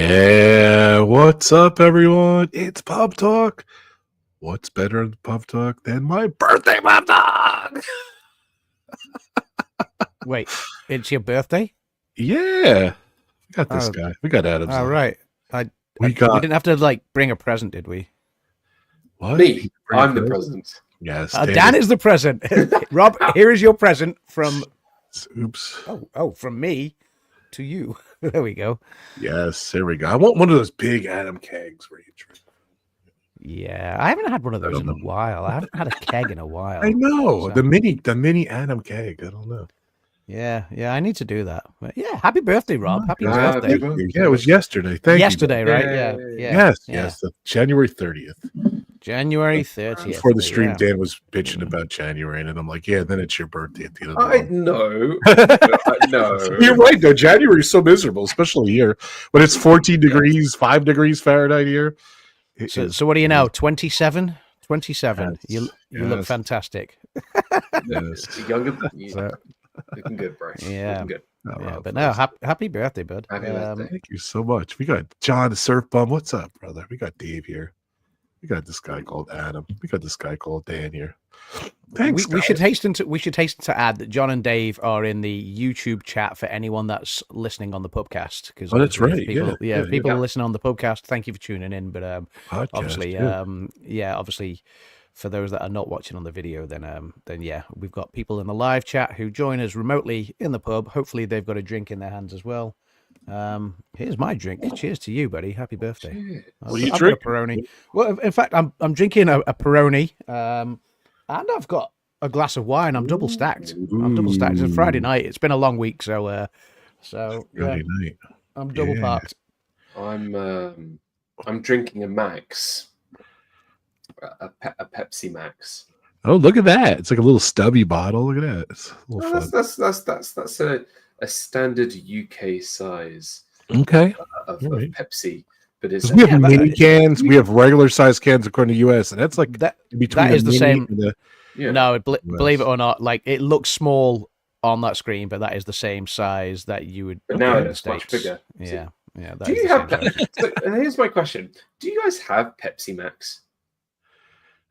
Yeah, what's up, everyone? It's Pub Talk. What's better than Pub Talk than my birthday Pub Talk? Wait, it's your birthday? Yeah, we got this guy. We got Adams. All right. We didn't have to like bring a present, did we? What? Me, I'm the present. Yes, Dan is the present. Rob, here is your present from. Oops. Oh, from me to you. There we go. Yes, there we go. I want one of those big Adam kegs where you drink. Yeah, I haven't had one of those in a while. I haven't had a keg in a while. I know, so. the mini Adam keg. I don't know. Yeah, I need to do that. But yeah, happy birthday, Rob. Happy birthday. Yeah, it was yesterday. Thank you. Yesterday, right? Yeah. Yes, January 30th. January 30th. Before the stream, Dan was bitching about January, and I'm like, yeah, then it's your birthday at the end of the month. No. You're right, though. January is so miserable, especially here when it's 14 degrees, 5 degrees Fahrenheit here. So what are you now, 27? 27. Yes. You look fantastic. Yes. Younger than you. Looking good, Bryce. Yeah. Looking good. But no, happy birthday, bud. Happy birthday. Thank you so much. We got John the Surf Bum. What's up, brother? We got Dave here. We got this guy called Adam. We got this guy called Dan here. Thanks. We should hasten to add that John and Dave are in the YouTube chat for anyone that's listening on the podcast. Because that's right. People listening on the podcast. Thank you for tuning in. But obviously, for those that are not watching on the video, then we've got people in the live chat who join us remotely in the pub. Hopefully, they've got a drink in their hands as well. Here's my drink. Cheers to you, buddy. Happy birthday. What are you drinking? A Peroni. Well, in fact, I'm drinking a Peroni, and I've got a glass of wine. I'm double stacked. It's a Friday night. It's been a long week, so Friday night. I'm double parked. I'm drinking a Max, a Pepsi Max. Oh, look at that! It's like a little stubby bottle. Look at that. It's a little fun. That's a standard UK size. Okay. Of Pepsi. But it's we have mini cans. We have regular size cans according to US, and that's like that. Between that is the same. No, believe it or not, like it looks small on that screen, but that is the same size that you would. But now it's much bigger. Yeah. Do you have? So here's my question: do you guys have Pepsi Max?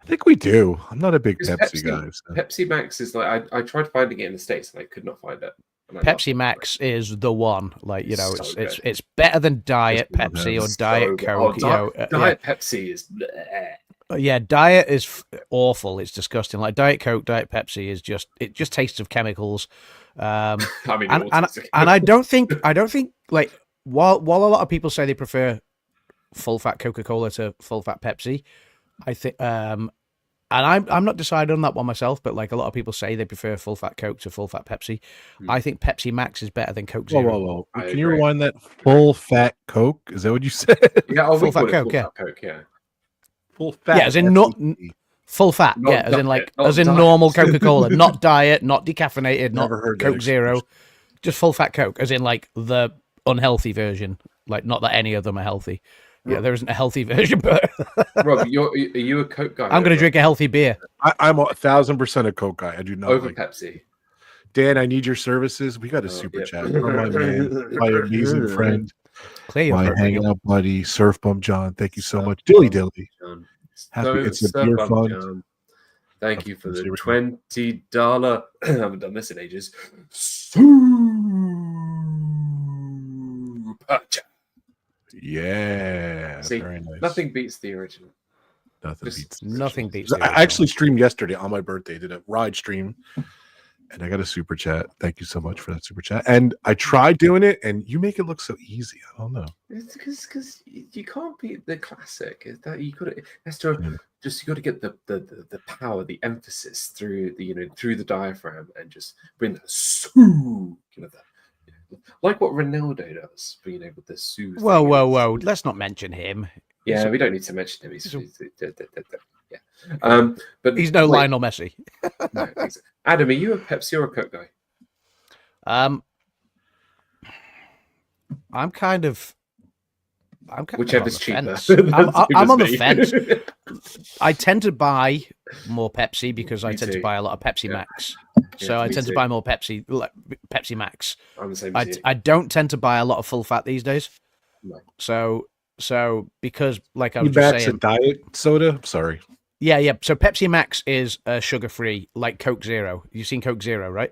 I think we do. I'm not a big Pepsi guy. So. Pepsi Max is like I tried finding it in the States and I could not find it. Pepsi Max is the one. Like it's better than Diet Pepsi or Diet Coke. Diet Pepsi is. Yeah, Diet is awful. It's disgusting. Like Diet Coke, Diet Pepsi is just tastes of chemicals. And I don't think like while a lot of people say they prefer full fat Coca-Cola to full fat Pepsi, I think and I'm not decided on that one myself, but like a lot of people say they prefer full fat Coke to full fat Pepsi. I think Pepsi Max is better than Coke Zero. Whoa. Can you rewind that? Full fat Coke? Is that what you said? Yeah, full fat Coke. Full fat. Yeah, as in not full fat. Not as in like diet, as in diet. Normal Coca-Cola, not diet, not decaffeinated, not heard Coke that Zero, just full fat Coke, as in like the unhealthy version. Like not that any of them are healthy. Yeah, there isn't a healthy version, but Rob, are you a Coke guy? I'm going to drink a healthy beer. I'm 1,000% a Coke guy. I do not over like Pepsi. Dan, I need your services. We got a super chat from my man, my amazing friend, my hanging out buddy, Surf Bum John. Thank you so much, Dilly. Happy it's a beer fund. John. Thank you for the $20. I haven't done this in ages. Super chat. Yeah, see, very nice. Nothing beats the original. Nothing beats. I actually streamed yesterday on my birthday. Did a ride stream, and I got a super chat. Thank you so much for that super chat. And I tried doing it, and you make it look so easy. I don't know. It's because you can't beat the classic. Is that you got to? You got to get the power, the emphasis through the diaphragm, and just bring that like what Ronaldo does, being able to soothe. Whoa! Let's not mention him. Yeah, we don't need to mention him. But he's no Lionel Messi. No, Adam, are you a Pepsi or a Coke guy? I'm kind of whichever's cheaper. I'm on the fence. I tend to buy more Pepsi because I tend to buy a lot of Pepsi Max. So I tend to buy more Pepsi Max. I'm the same. I don't tend to buy a lot of full fat these days. So because like I was just saying, a diet soda. Sorry. Yeah. So Pepsi Max is sugar-free, like Coke Zero. You've seen Coke Zero, right?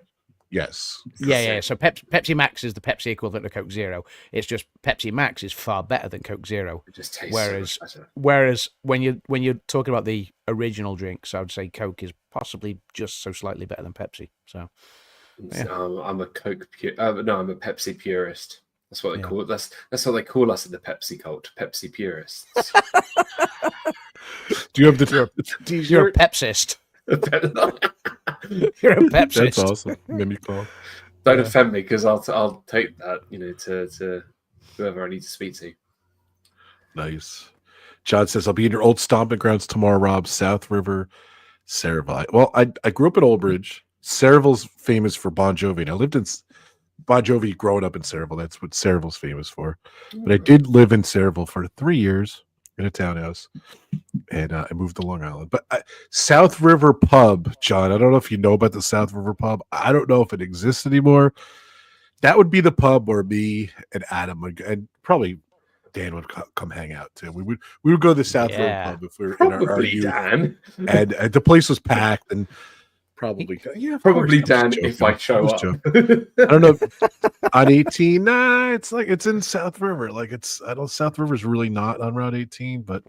Yes. Yeah. So Pepsi Max is the Pepsi equivalent of Coke Zero. It's just Pepsi Max is far better than Coke Zero. It just tastes so much better. Whereas when you're talking about the original drinks, I would say Coke is possibly just so slightly better than Pepsi. So I'm a Coke I'm a Pepsi purist. That's what they call it. That's what they call us in the Pepsi cult, Pepsi purists. Do you have the You're a Pepsist. You're a Pepsist. That's awesome. Mimic-call. Don't offend me, because I'll take that, to whoever I need to speak to. Nice. John says, I'll be in your old stomping grounds tomorrow, Rob. South River, Saraville. Well, I grew up in Old Bridge. Saraville's famous for Bon Jovi. And I lived in Bon Jovi growing up in Saraville. That's what Saraville's famous for. But I did live in Saraville for 3 years in a townhouse. And I moved to Long Island. But South River Pub, John, I don't know if you know about the South River Pub. I don't know if it exists anymore. That would be the pub where me and Adam and probably Dan would come hang out too. We would go to the South River Pub if we were in our youth. Dan. And the place was packed and probably Dan if I show up. I don't know. On 18, it's in South River. South River is really not on Route 18, but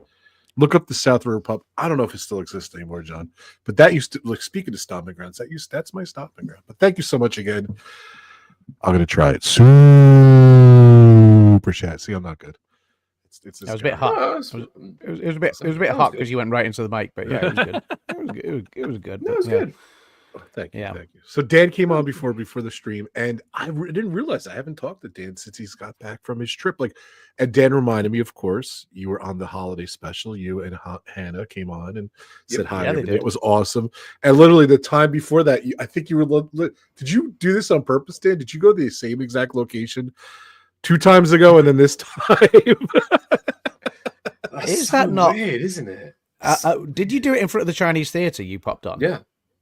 look up the South River Pub. I don't know if it still exists anymore, John. But that used to, speaking of stomping grounds, that's my stomping ground. But thank you so much again. I'm gonna try it. Super chat. See, I'm not good. It was a bit hot. It was a bit hot because you went right into the mic, but yeah, it was good. It was good. It was good. Thank you. Thank you. So Dan came on before the stream, and I didn't realize I haven't talked to Dan since he's got back from his trip. And Dan reminded me, of course, you were on the holiday special. You and Hannah came on and said hi. Yeah, it was awesome. And literally the time before that, I think you were. Did you do this on purpose, Dan? Did you go to the same exact location 2 times ago, and then this time? Is that not weird, isn't it? Did you do it in front of the Chinese theater you popped on?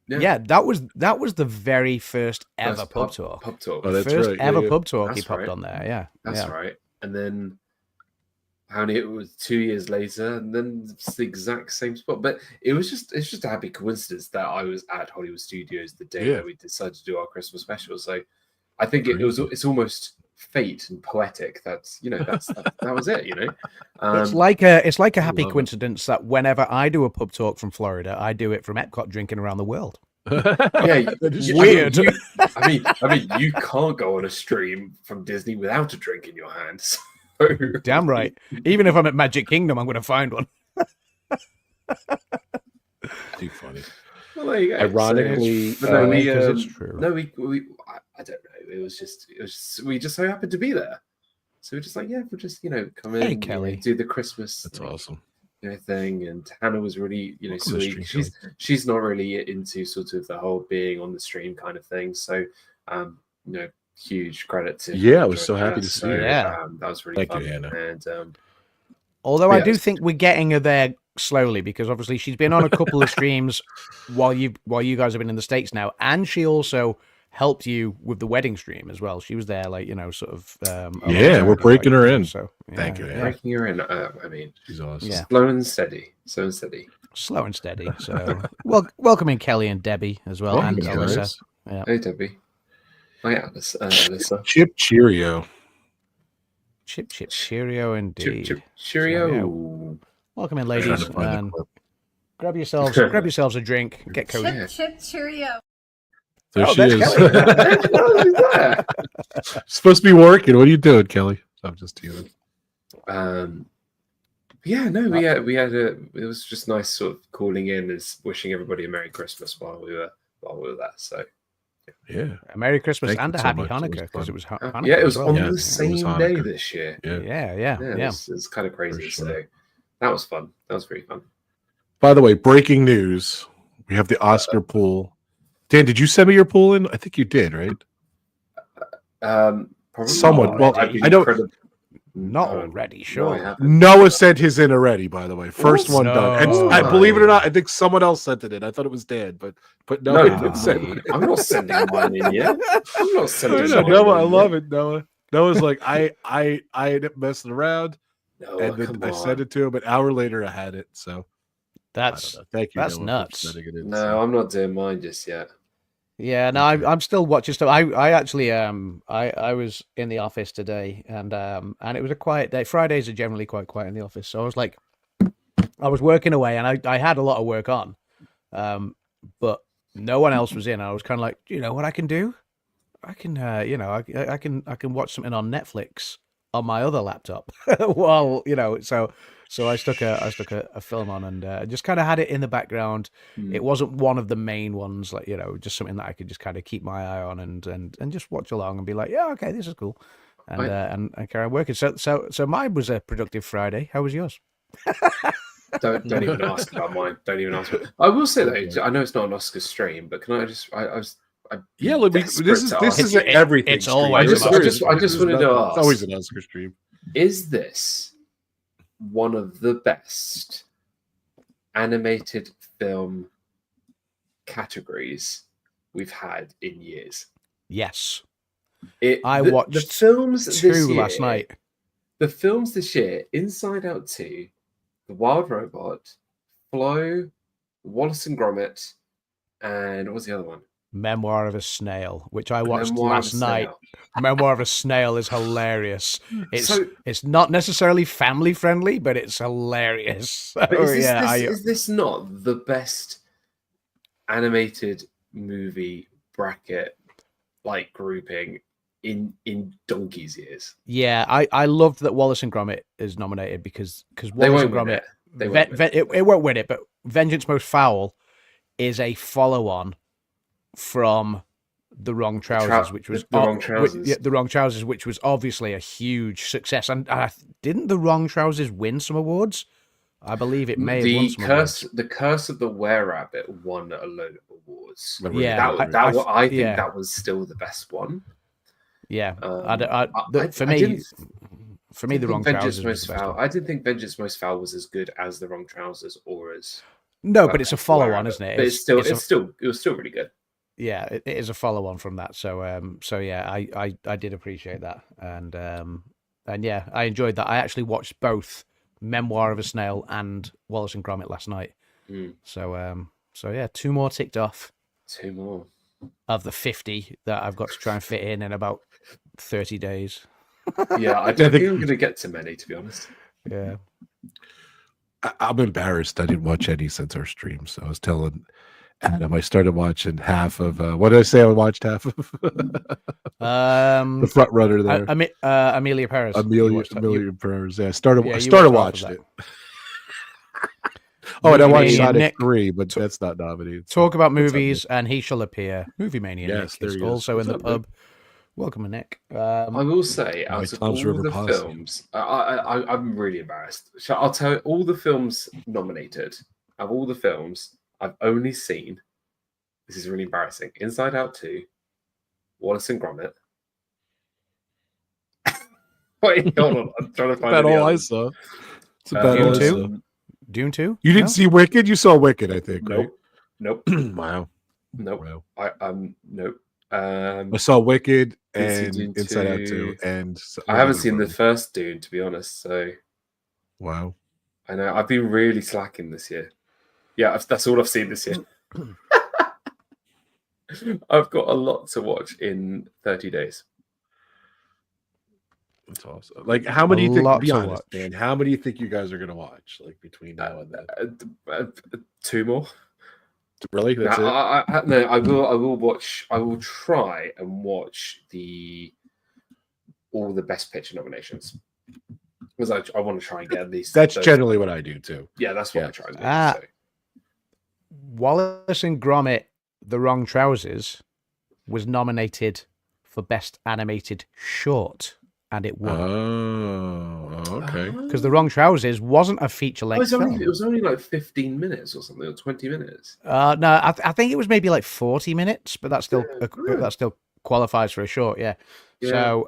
Yeah, that was the very first ever pub tour. Pub tour. Oh, that's first right. ever pub tour he popped on there. Yeah, that's right. And then it was 2 years later, and then it's the exact same spot. But it's just a happy coincidence that I was at Hollywood Studios the day that we decided to do our Christmas special. So I think it's almost fate and poetic. That was it. It's like a happy coincidence that whenever I do a pub talk from Florida, I do it from Epcot drinking around the world. Yeah, it's weird. I mean, you can't go on a stream from Disney without a drink in your hand. So. Damn right. Even if I'm at Magic Kingdom, I'm going to find one. Too funny. Well, there you go. Ironically, it's true. We I don't know. It was just we just so happened to be there. So we're just like, we'll just come in, Kelly. Do the Christmas. That's awesome. Thing, and Hannah was really sweet. She's not really into sort of the whole being on the stream kind of thing. So huge credit to I was so happy to see her. That was really fun. Thank you, Hannah. And although I do think we're getting her there slowly, because obviously she's been on a couple of streams while you guys have been in the States now, and she also helped you with the wedding stream as well. She was there, sort of. We're breaking her in. So thank you, Hannah. Breaking her in. I mean, she's awesome. Yeah. Slow and steady. So welcoming Kelly and Debbie as well, and Alyssa. Yeah. Hey, Debbie. Hi, Alyssa. Chip Cheerio. Chip Cheerio, indeed. Chip Cheerio. Welcome in, ladies, and grab yourselves a drink. Get cozy. Chip Cheerio. There she is. Supposed to be working. What are you doing, Kelly? I'm just teasing. We had it was just nice sort of calling in and wishing everybody a Merry Christmas while we were there. So a Merry Christmas and a Happy Hanukkah, because it was Hanukkah. It was on the same day this year. Yeah. It's kind of crazy. Sure. So that was fun. That was very fun. By the way, breaking news: we have the Oscar pool. Dan, did you send me your pool in? I think you did, right? Probably someone. Well, I don't. Not already, sure. Noah sent his in already, by the way. First one done. And I believe it or not, I think someone else sent it in. I thought it was Dan, but no, he didn't send it. I'm not sending mine in yet. I'm not sending mine Noah, in I love it, Noah. Noah's like, I ended up messing around, No, and then I sent it to him. An hour later, I had it. So that's thank you. That's Noah, nuts. No, I'm not doing mine just yet. Yeah, no, I'm still watching stuff. I actually I was in the office today, and it was a quiet day. Fridays are generally quite quiet in the office, so I was like, I was working away, and I had a lot of work on, but no one else was in. I was kind of like, you know what I can do? I can I can watch something on Netflix on my other laptop while so I stuck a film on and just kind of had it in the background. It wasn't one of the main ones, like just something that I could just kind of keep my eye on and just watch along and be like, yeah, okay, this is cool, and carry on working. So mine was a productive Friday. How was yours? Don't even ask about mine. Don't even ask. I will say though, I know it's not an Oscar stream, but can I just? This is everything. It's always. I just wanted to ask. It's always an Oscar stream. Is this one of the best animated film categories we've had in years? Yes. I watched the films two last night. The films this year: Inside Out 2, The Wild Robot, Flow, Wallace and Gromit, and what was the other one? Memoir of a Snail, which I watched last night. Memoir of a Snail is hilarious. It's not necessarily family friendly, but it's hilarious. Is this not the best animated movie bracket grouping in donkey's years? Yeah, I loved that Wallace and Gromit is nominated because Wallace and Gromit it won't win it, but Vengeance Most Foul is a follow-on from The Wrong Trousers, which was The Wrong Trousers. The Wrong Trousers, which was obviously a huge success. And didn't The Wrong Trousers win some awards? I believe it may have won some awards. The Curse of the Were-Rabbit won a load of awards. Yeah, I think that was still the best one. Yeah, for me, The Wrong Trousers was the best one. I didn't think Vengeance Most Foul was as good as The Wrong Trousers or as but it's a follow-on, isn't it? But it was still really good. Yeah, it is a follow-on from that. So yeah, I did appreciate that, and yeah, I enjoyed that. I actually watched both Memoir of a Snail and Wallace and Gromit last night. So yeah, 2 more ticked off. 2 more of the 50 that I've got to try and fit in about 30 days. Yeah, I don't think I'm going to get to many, to be honest. Yeah, I'm embarrassed. I didn't watch any since our stream, so I was telling Adam I started watching half of what did I say? I watched half of the front runner there. Amelia Paris. Amelia Paris. Yeah, I started watching it. And I watched Sonic 3, but that's not nominated. Talk about movies, and he shall appear. Movie Mania. Yes, Nick is also in the pub. Welcome, Nick. I will say, out of all the films, I'm really embarrassed. I'll tell you, all the films nominated, of all the films, I've only seen, this is really embarrassing, Inside Out 2, Wallace and Gromit. Wait, hold on. I'm trying to find about all I saw. It's about Dune 2? Dune 2? You didn't see Wicked? You saw Wicked, I think, right? Nope. Wow. Nope. Wow. Nope. I saw Wicked and Inside Out 2. And I haven't seen the first Dune, to be honest. So, wow. I know. I've been really slacking this year. Yeah, that's all I've seen this year. I've got a lot to watch in 30 days. That's awesome. Like, how many do you think? Be honest, man. How many do you think you guys are going to watch? Like between now and then, 2 more. Really? That's it? I will watch. I will try and watch all the Best Picture nominations because I want to try and get these. That's generally what I do too. Yeah, that's what I try and do. Wallace and Gromit: The Wrong Trousers was nominated for Best Animated Short, and it won. Oh, okay. Because The Wrong Trousers wasn't a feature-length film. It was only like 15 minutes or something, or 20 minutes. No, I think it was maybe like 40 minutes, but that still qualifies for a short. Yeah. So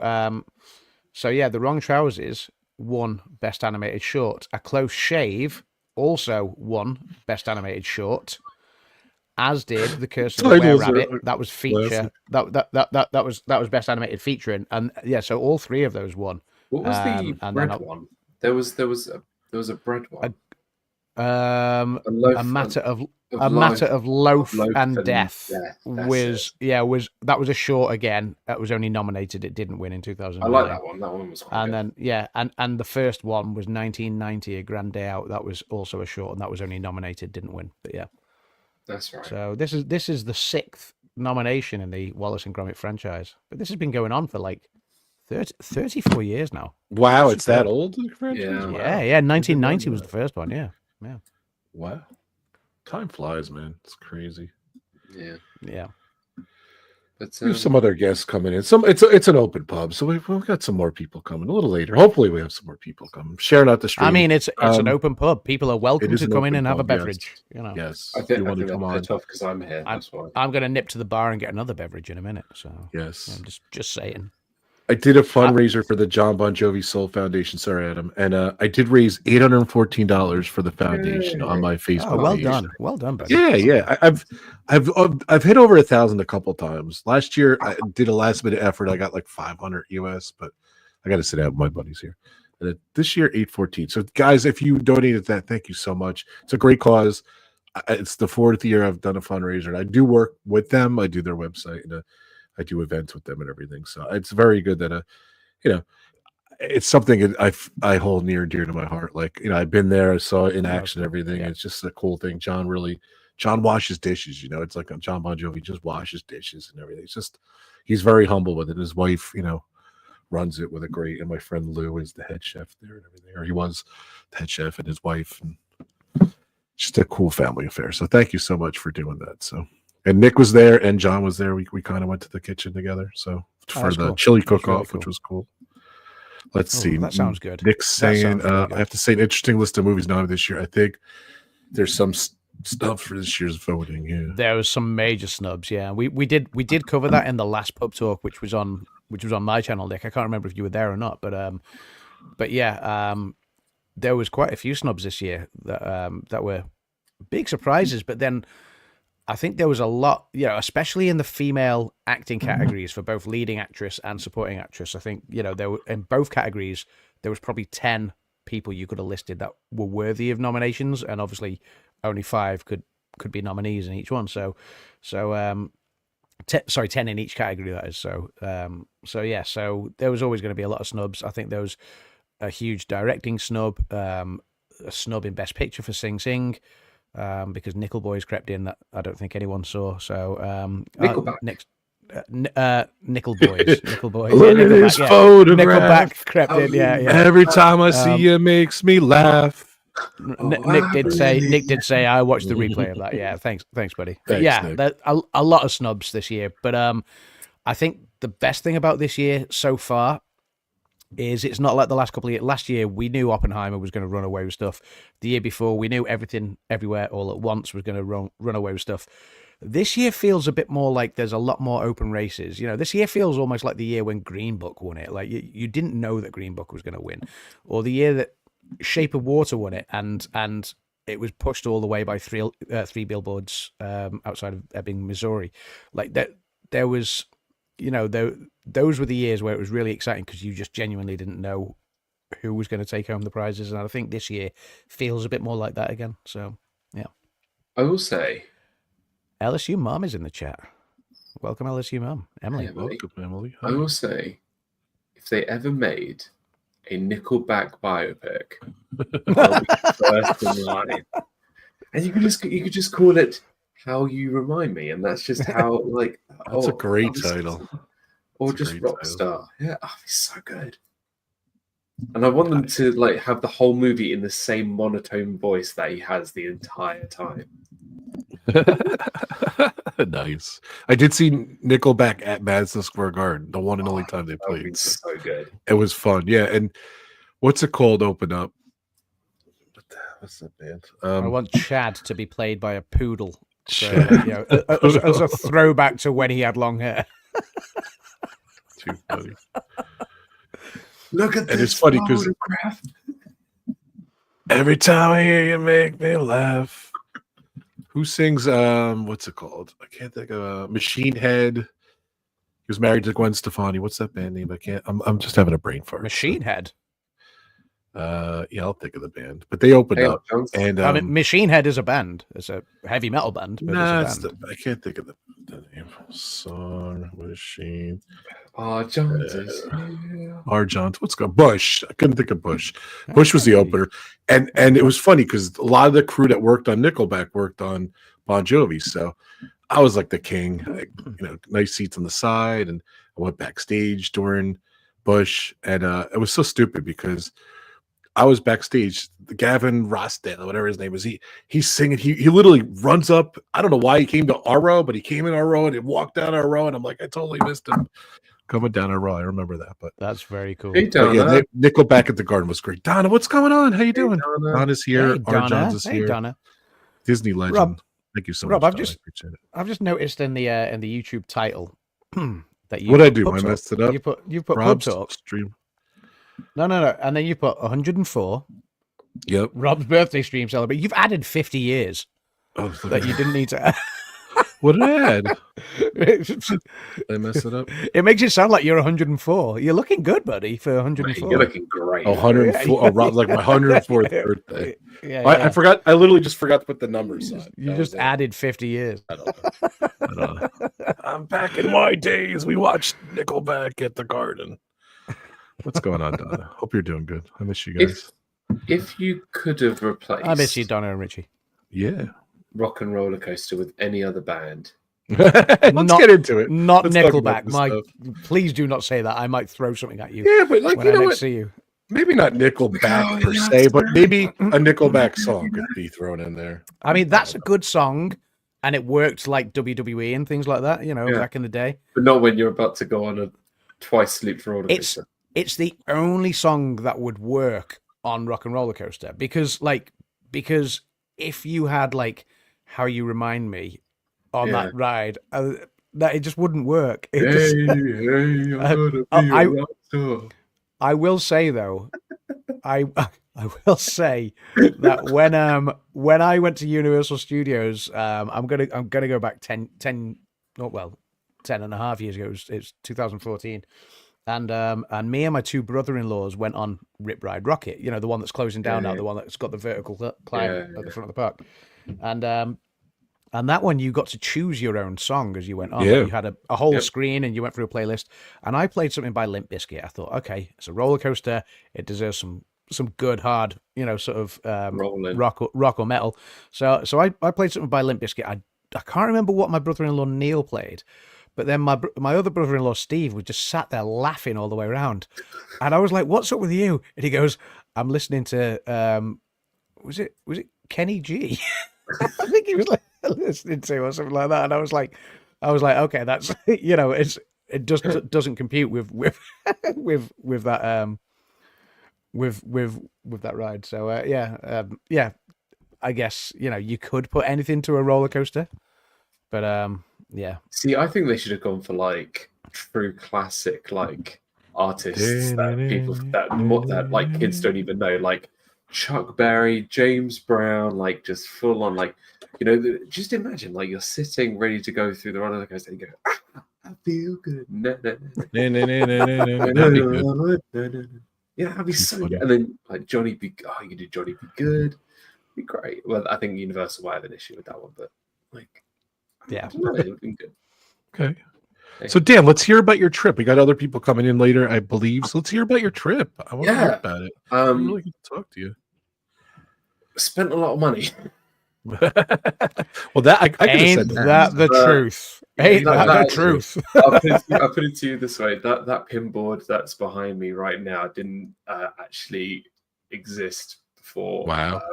yeah, The Wrong Trousers won Best Animated Short. A Close Shave also won Best Animated Short. as did The Curse of the Were Rabbit. That was feature. That was best animated feature, and yeah, so all three of those won. What was the bread one? There was a bread one. A matter of loaf and death was a short again. That was only nominated. It didn't win in 2009. I like that one. That one was quite good. And the first one was 1990, A Grand Day Out. That was also a short, and that was only nominated, didn't win. But yeah, that's right. So this is the 6th nomination in the Wallace and Gromit franchise, but this has been going on for like 34 years now. Wow, it's that old? Yeah, wow. Yeah. 1990 was the first one. Yeah. Wow. Time flies, man. It's crazy. Yeah. But we have some other guests coming in. It's an open pub, so we've got some more people coming a little later. Hopefully, we have some more people coming. Sharing out the stream. I mean, it's an open pub. People are welcome to come in and have a beverage. Yes. You know. Yes. I think you want to come on. Tough because I'm here. That's why. I'm going to nip to the bar and get another beverage in a minute. So yes, I'm just saying. I did a fundraiser for the John Bon Jovi Soul Foundation. Sorry, Adam. And I did raise $814 for the foundation on my Facebook. Oh, well done. Well done, buddy. Yeah. I've hit over 1,000 a couple times. Last year, I did a last minute effort. I got like 500 US, but I got to sit down with my buddies here. And this year, 814. So, guys, if you donated that, thank you so much. It's a great cause. It's the 4th year I've done a fundraiser. And I do work with them. I do their website and I do events with them and everything. So it's very good that, it's something I hold near and dear to my heart. Like, I've been there, I saw it in action and everything. Yeah. It's just a cool thing. John washes dishes, it's like John Bon Jovi just washes dishes and everything. It's just, he's very humble with it. His wife, runs it with a great, and my friend Lou is the head chef there and everything, or he was the head chef, and his wife, and just a cool family affair. So thank you so much for doing that. So. And Nick was there and John was there. We kind of went to the kitchen together. So for the chili cook-off, really which was cool. Let's see. That sounds good. Nick's saying, I have to say, an interesting list of movies nominated this year. I think there's some stuff for this year's voting. Yeah, there was some major snubs. Yeah, we did cover that in the last pub talk, which was on my channel, Nick. I can't remember if you were there or not, but yeah, there was quite a few snubs this year that were big surprises. But then I think there was a lot, especially in the female acting categories for both leading actress and supporting actress. I think, there were, in both categories, there was probably 10 people you could have listed that were worthy of nominations, and obviously only 5 could be nominees in each one. So 10 in each category, that is. So there was always going to be a lot of snubs. I think there was a huge directing snub, a snub in Best Picture for Sing Sing. Because Nickel Boys crept in that I don't think anyone saw. So Nickelback. Nickel Boys. Look at his photograph. Nickelback crept in. Yeah. Every time I see you, makes me laugh. Nick did say I watched the replay of that. Yeah, thanks, buddy. Thanks, a lot of snubs this year, but I think the best thing about this year so far is it's not like the last couple of years. Last year, we knew Oppenheimer was going to run away with stuff. The year before, we knew Everything, Everywhere, All at Once was going to run away with stuff. This year feels a bit more like there's a lot more open races. This year feels almost like the year when Green Book won it. Like you didn't know that Green Book was going to win. Or the year that Shape of Water won it, and it was pushed all the way by three billboards outside of Ebbing, Missouri. Like that, there was... those were the years where it was really exciting because you just genuinely didn't know who was going to take home the prizes. And I think this year feels a bit more like that again. So, yeah. I will say... LSU Mom is in the chat. Welcome, LSU Mom. Emily. Hey, welcome, Emily. Hi. I will say, if they ever made a Nickelback biopic, I'll be first in line. And you could just call it How You Remind Me, and that's just how, like... That's a great title. Or just Rockstar. Yeah, it's so good. And I want them to have the whole movie in the same monotone voice that he has the entire time. Nice. I did see Nickelback at Madison Square Garden, the one and only time they played. So good. It was fun. Yeah, and what's it called? Open Up. What's that band? I want Chad to be played by a poodle. So, as a throwback to when he had long hair. Too funny. Look at this. And it's funny because every time I hear you make me laugh. Who sings? What's it called? I can't think of. Machine Head. He was married to Gwen Stefani. What's that band name? I can't. I'm just having a brain fart. Machine Head. Yeah, I'll think of the band. But they opened up, and I mean, Machine Head is a band. It's a heavy metal band. But I can't think of the name. Song Machine. R. Johns. What's going? Bush. I couldn't think of Bush. Bush was the opener, and it was funny because a lot of the crew that worked on Nickelback worked on Bon Jovi. So I was like the king. Nice seats on the side, and I went backstage during Bush, and it was so stupid because I was backstage. Gavin Rossdale, whatever his name was, he's singing. He literally runs up. I don't know why he came to our row, but he came in our row and he walked down our row, and I'm like, I totally missed him coming down our row. I remember that, but that's very cool. Hey, Donna. Yeah, Nickelback at the Garden was great. Donna, what's going on? How you doing? Donna. Donna's here. Hey, Donna. Johns is here. Donna. Disney legend. Rob, thank you so Rob, much. I've just noticed in the YouTube title that you. What I do? I messed it up. You put Rob's Pub Talk. stream. No, and then you put 104. Yep. Rob's birthday stream celebrate. You've added 50 years that you didn't need to add. What did I add? Did I mess it up? It makes it sound like you're 104. You're looking good, buddy, for 104. You're looking great. 104. Rob's like my 104th birthday. Yeah, I forgot. I literally just forgot to put the numbers on. You just added 50 years. I don't know. I'm back in my days. We watched Nickelback at the Garden. What's going on, Donna? Hope you're doing good. I miss you guys. If you could have replaced, I miss you, Donna and Richie. Yeah. Rock and Roller Coaster with any other band. Let's get into it. Not Let's Nickelback. Mike, please do not say that. I might throw something at you. Yeah, but like when you know I what? see you. Maybe not Nickelback per se, but maybe a Nickelback song could be thrown in there. I mean, that's a good song, and it worked like WWE and things like that, back in the day. But not when you're about to go on a twice looped roller coaster. It's the only song that would work on Rock and Roller Coaster because if you had like How You Remind Me on that ride, that it just wouldn't work. I will say though, I will say that when I went to Universal Studios, I'm gonna go back 10 and a half years ago. It's 2014. And me and my two brother-in-laws went on Rip Ride Rocket, the one that's closing down now, the one that's got the vertical climb at the front of the park. And that one, you got to choose your own song as you went on. You had a whole screen and you went through a playlist. And I played something by Limp Bizkit. I thought, okay, it's a roller coaster. It deserves some good, hard, sort of rock or metal. So I played something by Limp Bizkit. I can't remember what my brother-in-law Neil played. But then my other brother-in-law, Steve, was just sat there laughing all the way around. And I was like, what's up with you? And he goes, I'm listening to, was it Kenny G? I think he was like listening to or something like that. And I was like, okay, that's, it just doesn't compute with that, with that ride. So, I guess, you could put anything to a roller coaster, but, yeah. See, I think they should have gone for like true classic like artists that people that like kids don't even know, like Chuck Berry, James Brown, like just full on like just imagine like you're sitting ready to go through the roller coaster and you go, I feel good. Yeah, that'd be so good. And then like you can do Johnny Be Good. It'd be great. Well, I think Universal might have an issue with that one, but like. Yeah. Okay. So Dan, let's hear about your trip. We got other people coming in later, I believe. So let's hear about your trip. I want to hear about it. I'm really good to talk to you. Spent a lot of money. Well, that I could have said that the truth. Ain't that the truth? I'll put it to you this way: that pinboard that's behind me right now didn't actually exist before. Wow.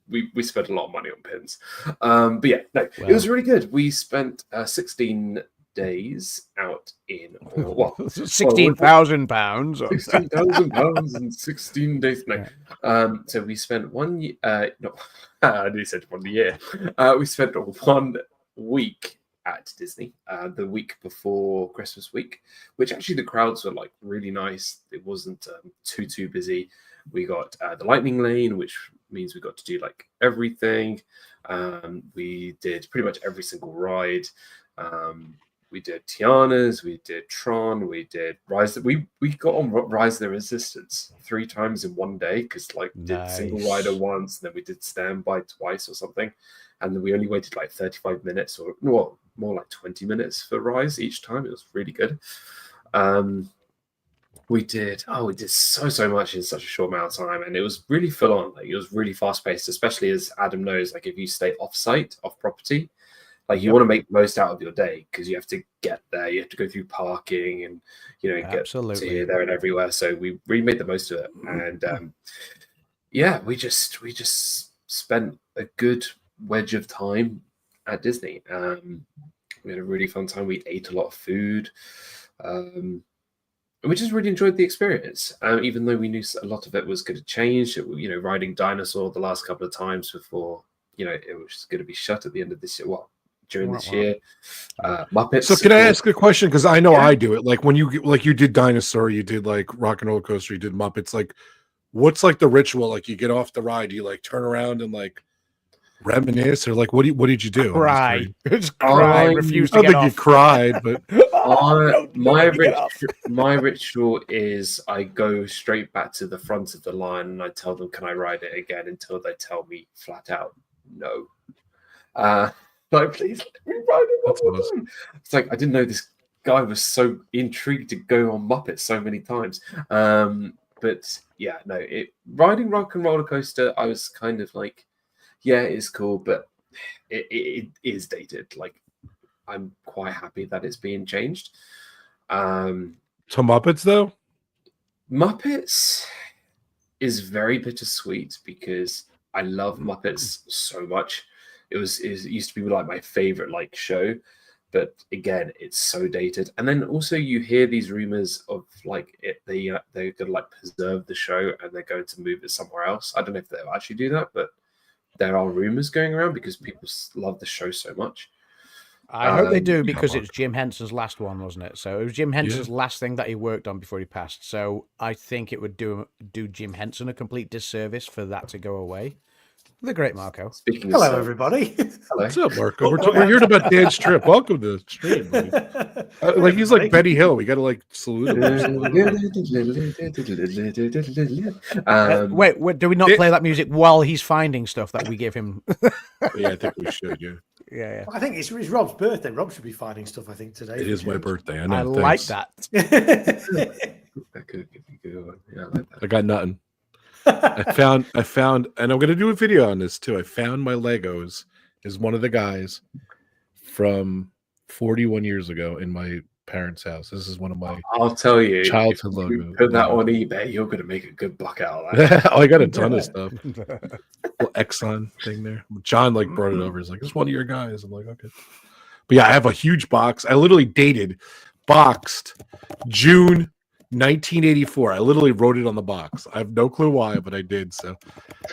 We spent a lot of money on pins. But yeah, no, it was really good. We spent 16 days out in £16,000. £16,000 in 16 days. No. So we spent 1 year. No, I nearly said 1 year. We spent 1 week at Disney, the week before Christmas week, which actually the crowds were like really nice. It wasn't too busy. We got the Lightning Lane, which means we got to do like everything. We did pretty much every single ride. We did Tiana's, we did Tron, we did Rise. We got on Rise of the Resistance 3 times in one day because like did single rider once, and then we did Standby twice or something, and then we only waited like 35 minutes or more like 20 minutes for Rise each time. It was really good. We did so much in such a short amount of time, and it was really full on. Like it was really fast paced, especially as Adam knows. Like if you stay off site, off property. Like you want to make the most out of your day because you have to get there, you have to go through parking, and get to here, there, and everywhere. So we really made the most of it, and we just spent a good wedge of time at Disney. We had a really fun time. We ate a lot of food, and we just really enjoyed the experience. Even though we knew a lot of it was going to change, riding Dinosaur the last couple of times before it was going to be shut at the end of this year. Well, during this year, Muppets. So can I ask a question? Because I know I do it. Like when you did Dinosaur, you did like Rock and Roller Coaster, you did Muppets. Like, what's like the ritual? Like you get off the ride, you like turn around and like reminisce, or like what did you do? Cry. Just cry. Refuse to I get don't think off. you cried, but my ritual is I go straight back to the front of the line and I tell them, can I ride it again, until they tell me flat out no. Like, please let me ride it one more time. It's like I didn't know this guy was so intrigued to go on Muppets so many times. But yeah, no, riding Rock and Roller Coaster, I was kind of like, yeah, it is cool, but it is dated. Like, I'm quite happy that it's being changed. To Muppets though? Muppets is very bittersweet because I love Muppets so much. It used to be like my favorite like show, but again, it's so dated. And then also you hear these rumors of like they're gonna like preserve the show and they're going to move it somewhere else. I don't know if they'll actually do that, but there are rumors going around because people love the show so much. I hope they do, because it was Jim Henson's last one, wasn't it? So it was Jim Henson's last thing that he worked on before he passed. So I think it would do Jim Henson a complete disservice for that to go away. The great Marco. Hello, everybody. Hello. What's up, Marco? We're hearing about Dan's trip. Welcome to the stream. Like he's like Benny Hill. We got to like salute him. Wait, do we not play that music while he's finding stuff that we give him? Yeah, I think we should. Yeah. I think it's Rob's birthday. Rob should be finding stuff, I think, today. It is my birthday. I know. I like that. That could be a good one. Yeah, I like that. I got nothing. I found, and I'm going to do a video on this too. I found my Legos as one of the guys from 41 years ago in my parents' house. This is one of my I'll tell you, childhood if you logos. put that on eBay, you're going to make a good buck out of that. Oh, I got a ton of stuff. Little Exxon thing there. John like brought it over. He's like, "It's one of your guys." I'm like, "Okay." But yeah, I have a huge box. I literally boxed June 1984. I literally wrote it on the box. I have no clue why, but I did. So,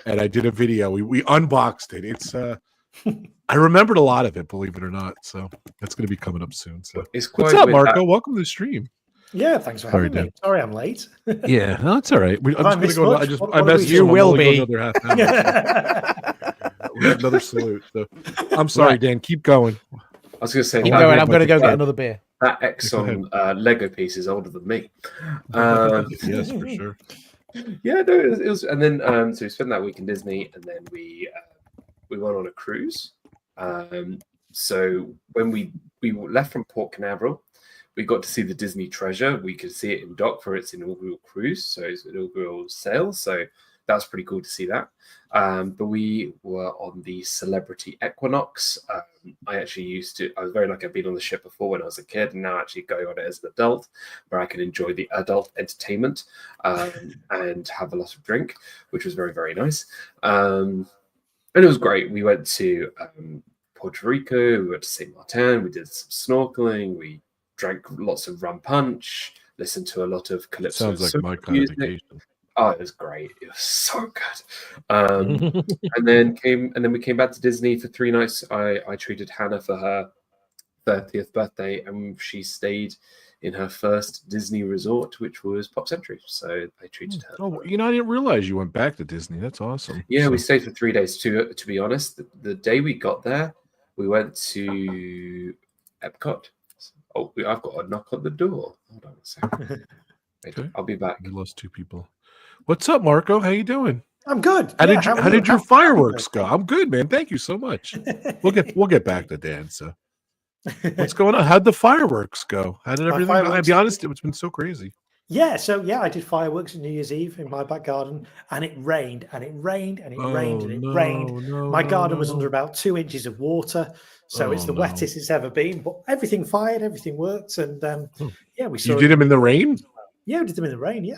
and I did a video. We unboxed it. It's I remembered a lot of it, believe it or not. So that's going to be coming up soon. So what's up, Marco? Welcome to the stream. Yeah, thanks for having me. Sorry, I'm late. Yeah, no, it's all right. I'm just going to go. I messaged you will be another half hour. We have another salute. So I'm sorry, Dan. Keep going. I was going to say, keep going. I'm going to go get another beer. That Exxon Lego piece is older than me. Yes, for sure. Yeah, no, it was. And then so we spent that week in Disney, and then we went on a cruise. So when we left from Port Canaveral, we got to see the Disney Treasure. We could see it in dock for its inaugural cruise, so its inaugural sail. So that was pretty cool to see that. But we were on the Celebrity Equinox. I was very lucky. I've been on the ship before when I was a kid, and now actually going on it as an adult, where I can enjoy the adult entertainment and have a lot of drink, which was very, very nice. And it was great. We went to Puerto Rico, we went to St. Martin, we did some snorkeling, we drank lots of rum punch, listened to a lot of calypso. Sounds like my kind of vacation. Oh, it was great. It was so good. and then we came back to Disney for 3 nights. I treated Hannah for her 30th birthday, and she stayed in her first Disney resort, which was Pop Century. So I treated her. Oh, I didn't realize you went back to Disney. That's awesome. Yeah, we stayed for 3 days. To be honest, the day we got there, we went to Epcot. Oh, I've got a knock on the door. Hold on a second. Okay. I'll be back. We lost 2 people. What's up, Marco? How you doing? I'm good. How did your fireworks go? I'm good, man. Thank you so much. We'll get back to Dan. So, what's going on? How'd the fireworks go? How did everything go? I'll be honest, it's been so crazy. Yeah, I did fireworks on New Year's Eve in my back garden, and it rained, and it rained, and it rained, and it rained. My garden was under about 2 inches of water, so it's the wettest it's ever been. But everything fired, everything worked, and we saw. You did them in the rain? Yeah, we did them in the rain. Yeah.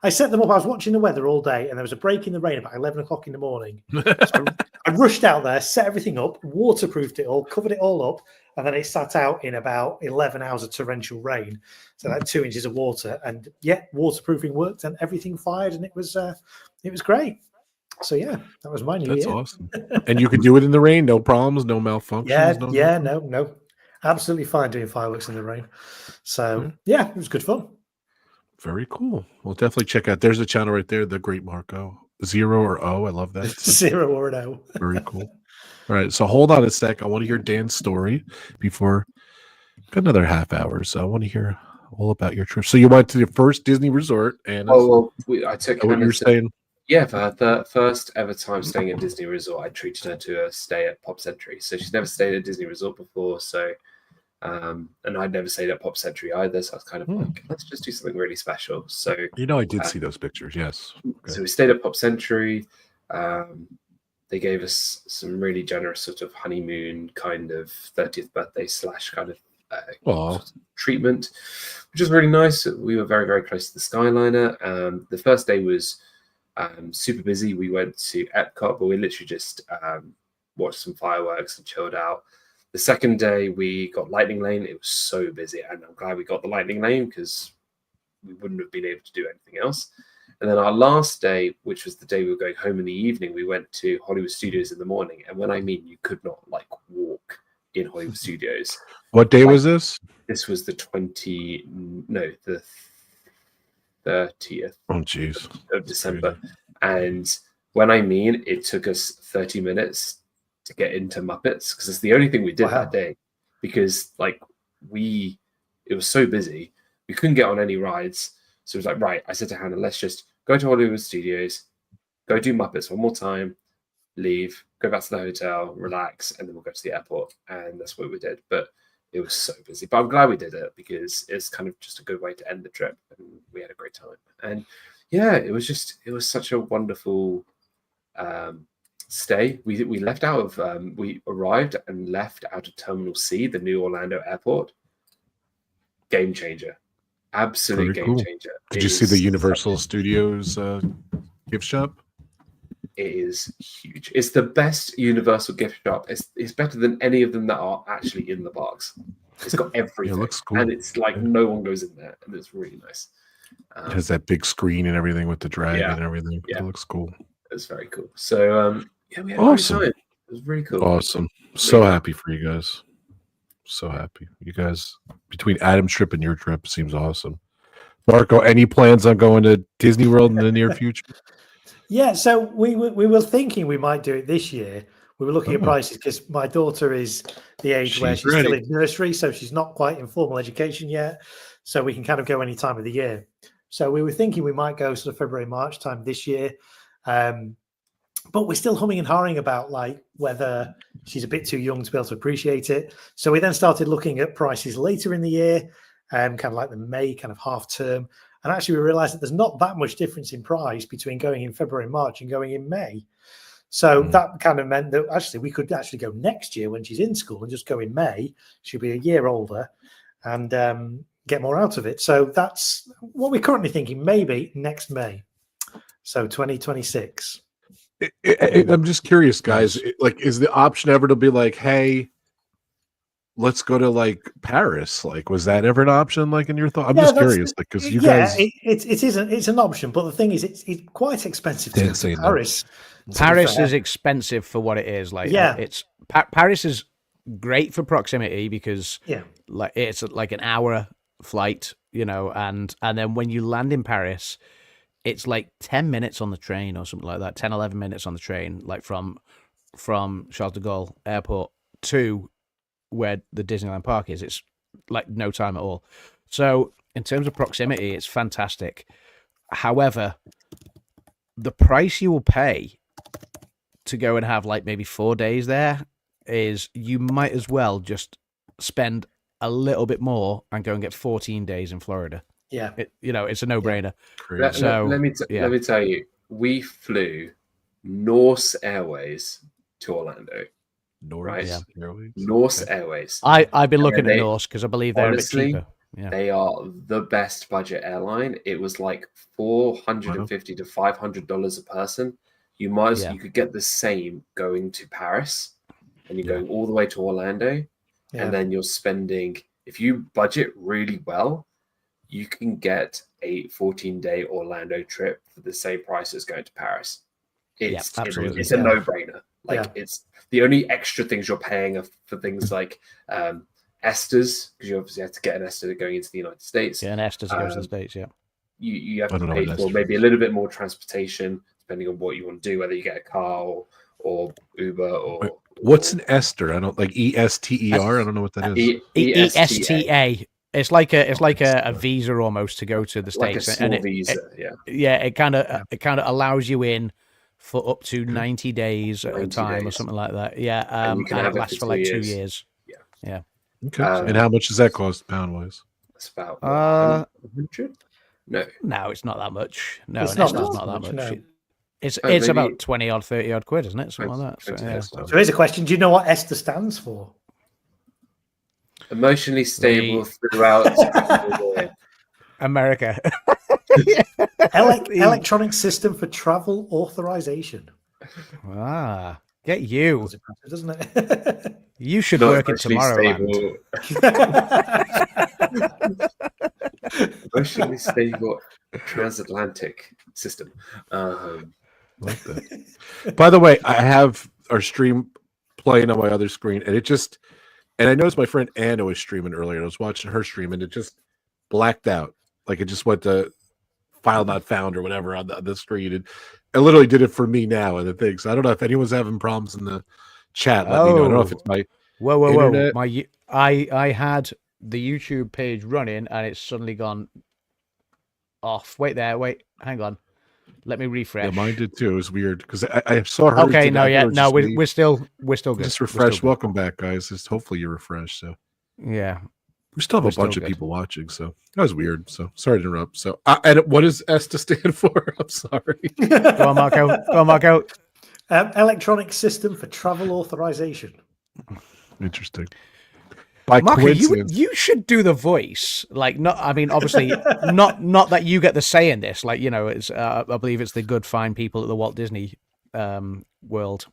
I set them up. I was watching the weather all day, and there was a break in the rain about 11 o'clock in the morning. So I rushed out there, set everything up, waterproofed it all, covered it all up, and then it sat out in about 11 hours of torrential rain. So that 2 inches of water, and waterproofing worked, and everything fired, and it was great. So that was my new year. That's awesome. And you could do it in the rain, no problems, no malfunctions. No, absolutely fine doing fireworks in the rain. So it was good fun. Very cool. We'll definitely check out. There's a channel right there, The Great Marco. 0 or O. I love that. 0 or an O. Very cool. All right. So hold on a sec. I want to hear Dan's story before another half hour. So I want to hear all about your trip. So you went to the first Disney resort, and I took what you're saying. Yeah, for the first ever time staying at Disney Resort, I treated her to a stay at Pop Century. So she's never stayed at Disney Resort before. So and I'd never stayed at Pop Century either, so I was kind of like, let's just do something really special. So I did see those pictures. Yes. Okay. So we stayed at Pop Century. They gave us some really generous sort of honeymoon kind of 30th birthday / kind of treatment, which was really nice. We were very, very close to the Skyliner. The first day was super busy. We went to Epcot, but we literally just watched some fireworks and chilled out. The second day, we got Lightning Lane. It was so busy, and I'm glad we got the Lightning Lane because we wouldn't have been able to do anything else. And then our last day, which was the day we were going home in the evening, we went to Hollywood Studios in the morning. And when I mean you could not walk in Hollywood Studios. What day was this? This was the 30th. Oh, jeez. Of December. And when I mean it took us 30 minutes to get into Muppets, because it's the only thing we did that day, because it was so busy, we couldn't get on any rides. So it was like, right, I said to Hannah, let's just go to Hollywood Studios, go do Muppets one more time, leave, go back to the hotel, relax, and then we'll go to the airport. And that's what we did. But it was so busy. But I'm glad we did it because it's kind of just a good way to end the trip. And we had a great time. And it was such a wonderful stay. We left out of we arrived and left out of Terminal C, the new Orlando airport. Game changer. Absolute game changer. Did you see the Universal Studios gift shop? It is huge. It's the best Universal gift shop. It's better than any of them that are actually in the parks. It's got everything. It looks cool. And it's no one goes in there, and it's really nice. It has that big screen and everything with the dragon and everything. Yeah. It looks cool. It's very cool. So we had a great time. It was really cool. Awesome. So happy for you guys. So happy. You guys, between Adam's trip and your trip, seems awesome. Marco, any plans on going to Disney World in the near future? Yeah, so we were thinking we might do it this year. We were looking at prices because my daughter is the age where she's still in nursery, so she's not quite in formal education yet. So we can kind of go any time of the year. So we were thinking we might go sort of February, March time this year. But we're still humming and hawing about whether she's a bit too young to be able to appreciate it. So we then started looking at prices later in the year, kind of like the May kind of half term. And actually we realized that there's not that much difference in price between going in February and March and going in May. So that kind of meant that actually we could actually go next year when she's in school and just go in May. She'll be a year older and get more out of it. So that's what we're currently thinking, maybe next May. So 2026. I'm just curious, guys. Is the option ever to be like, hey, let's go to Paris? Was that ever an option? In your thought, I'm just curious, because you guys, it's an option. But the thing is, it's quite expensive to go to Paris. Paris is expensive for what it is. It's Paris is great for proximity because it's an hour flight, and then when you land in Paris, it's like 10 minutes on the train or something like that, 10, 11 minutes on the train, like from Charles de Gaulle Airport to where the Disneyland Park is. It's like no time at all. So in terms of proximity, it's fantastic. However, the price you will pay to go and have like maybe 4 days there is you might as well just spend a little bit more and go and get 14 days in Florida. Yeah. It's a no-brainer. Let me tell you, we flew Norse Airways to Orlando. Norse Airways. I've been looking at Norse because I believe they're honestly, a bit cheaper. Yeah. They are the best budget airline. It was like $450 to $500 a person. You could get the same going to Paris, and you're going all the way to Orlando, and then you're spending. If you budget really well, you can get a 14-day Orlando trip for the same price as going to Paris. It's a no-brainer. It's the only extra things you're paying are for things like Esters, because you obviously have to get an Ester going into the United States. Yeah, an Ester to go to the States. Yeah, you have to pay for maybe a little bit more transportation depending on what you want to do, whether you get a car or Uber or. What's an Ester? I don't like ESTER. I don't know what that is. ESTA. It's like a visa almost to go to the States. Like a small visa. It kind of allows you in for up to 90 days at a time or something like that. Yeah, and it lasts for like 2 years. Yeah. Okay. And how much does that cost pound wise? It's about 100. No, it's not that much. No, it's not that much. No. It's about 20 odd, 30 odd quid, isn't it? Something like that. So here's a question: do you know what Esther stands for? Emotionally stable throughout America. Electronic system for travel authorization. Get you, doesn't it? You should work in Tomorrowland. Emotionally stable transatlantic system. Like that. By the way, I have our stream playing on my other screen, and I noticed my friend Anna was streaming earlier. I was watching her stream, and it just blacked out. Like it just went to file not found or whatever on the screen. And I literally did it for me now and the thing. So I don't know if anyone's having problems in the chat. Let me know. I don't know if it's my internet. I had the YouTube page running and it's suddenly gone off. Wait, hang on. Let me refresh. Yeah, mine did too. It was weird because I saw her. Okay, we're still good. Just refresh. Welcome back, guys. Just hopefully you're refreshed. So yeah, we still have a bunch of people watching. So that was weird. So sorry to interrupt. So and what does S to stand for? I'm sorry. Go on, Marco. Electronic system for travel authorization. Interesting. Marco, you should do the voice. Obviously, not that you get the say in this. It's I believe it's the good fine people at the Walt Disney World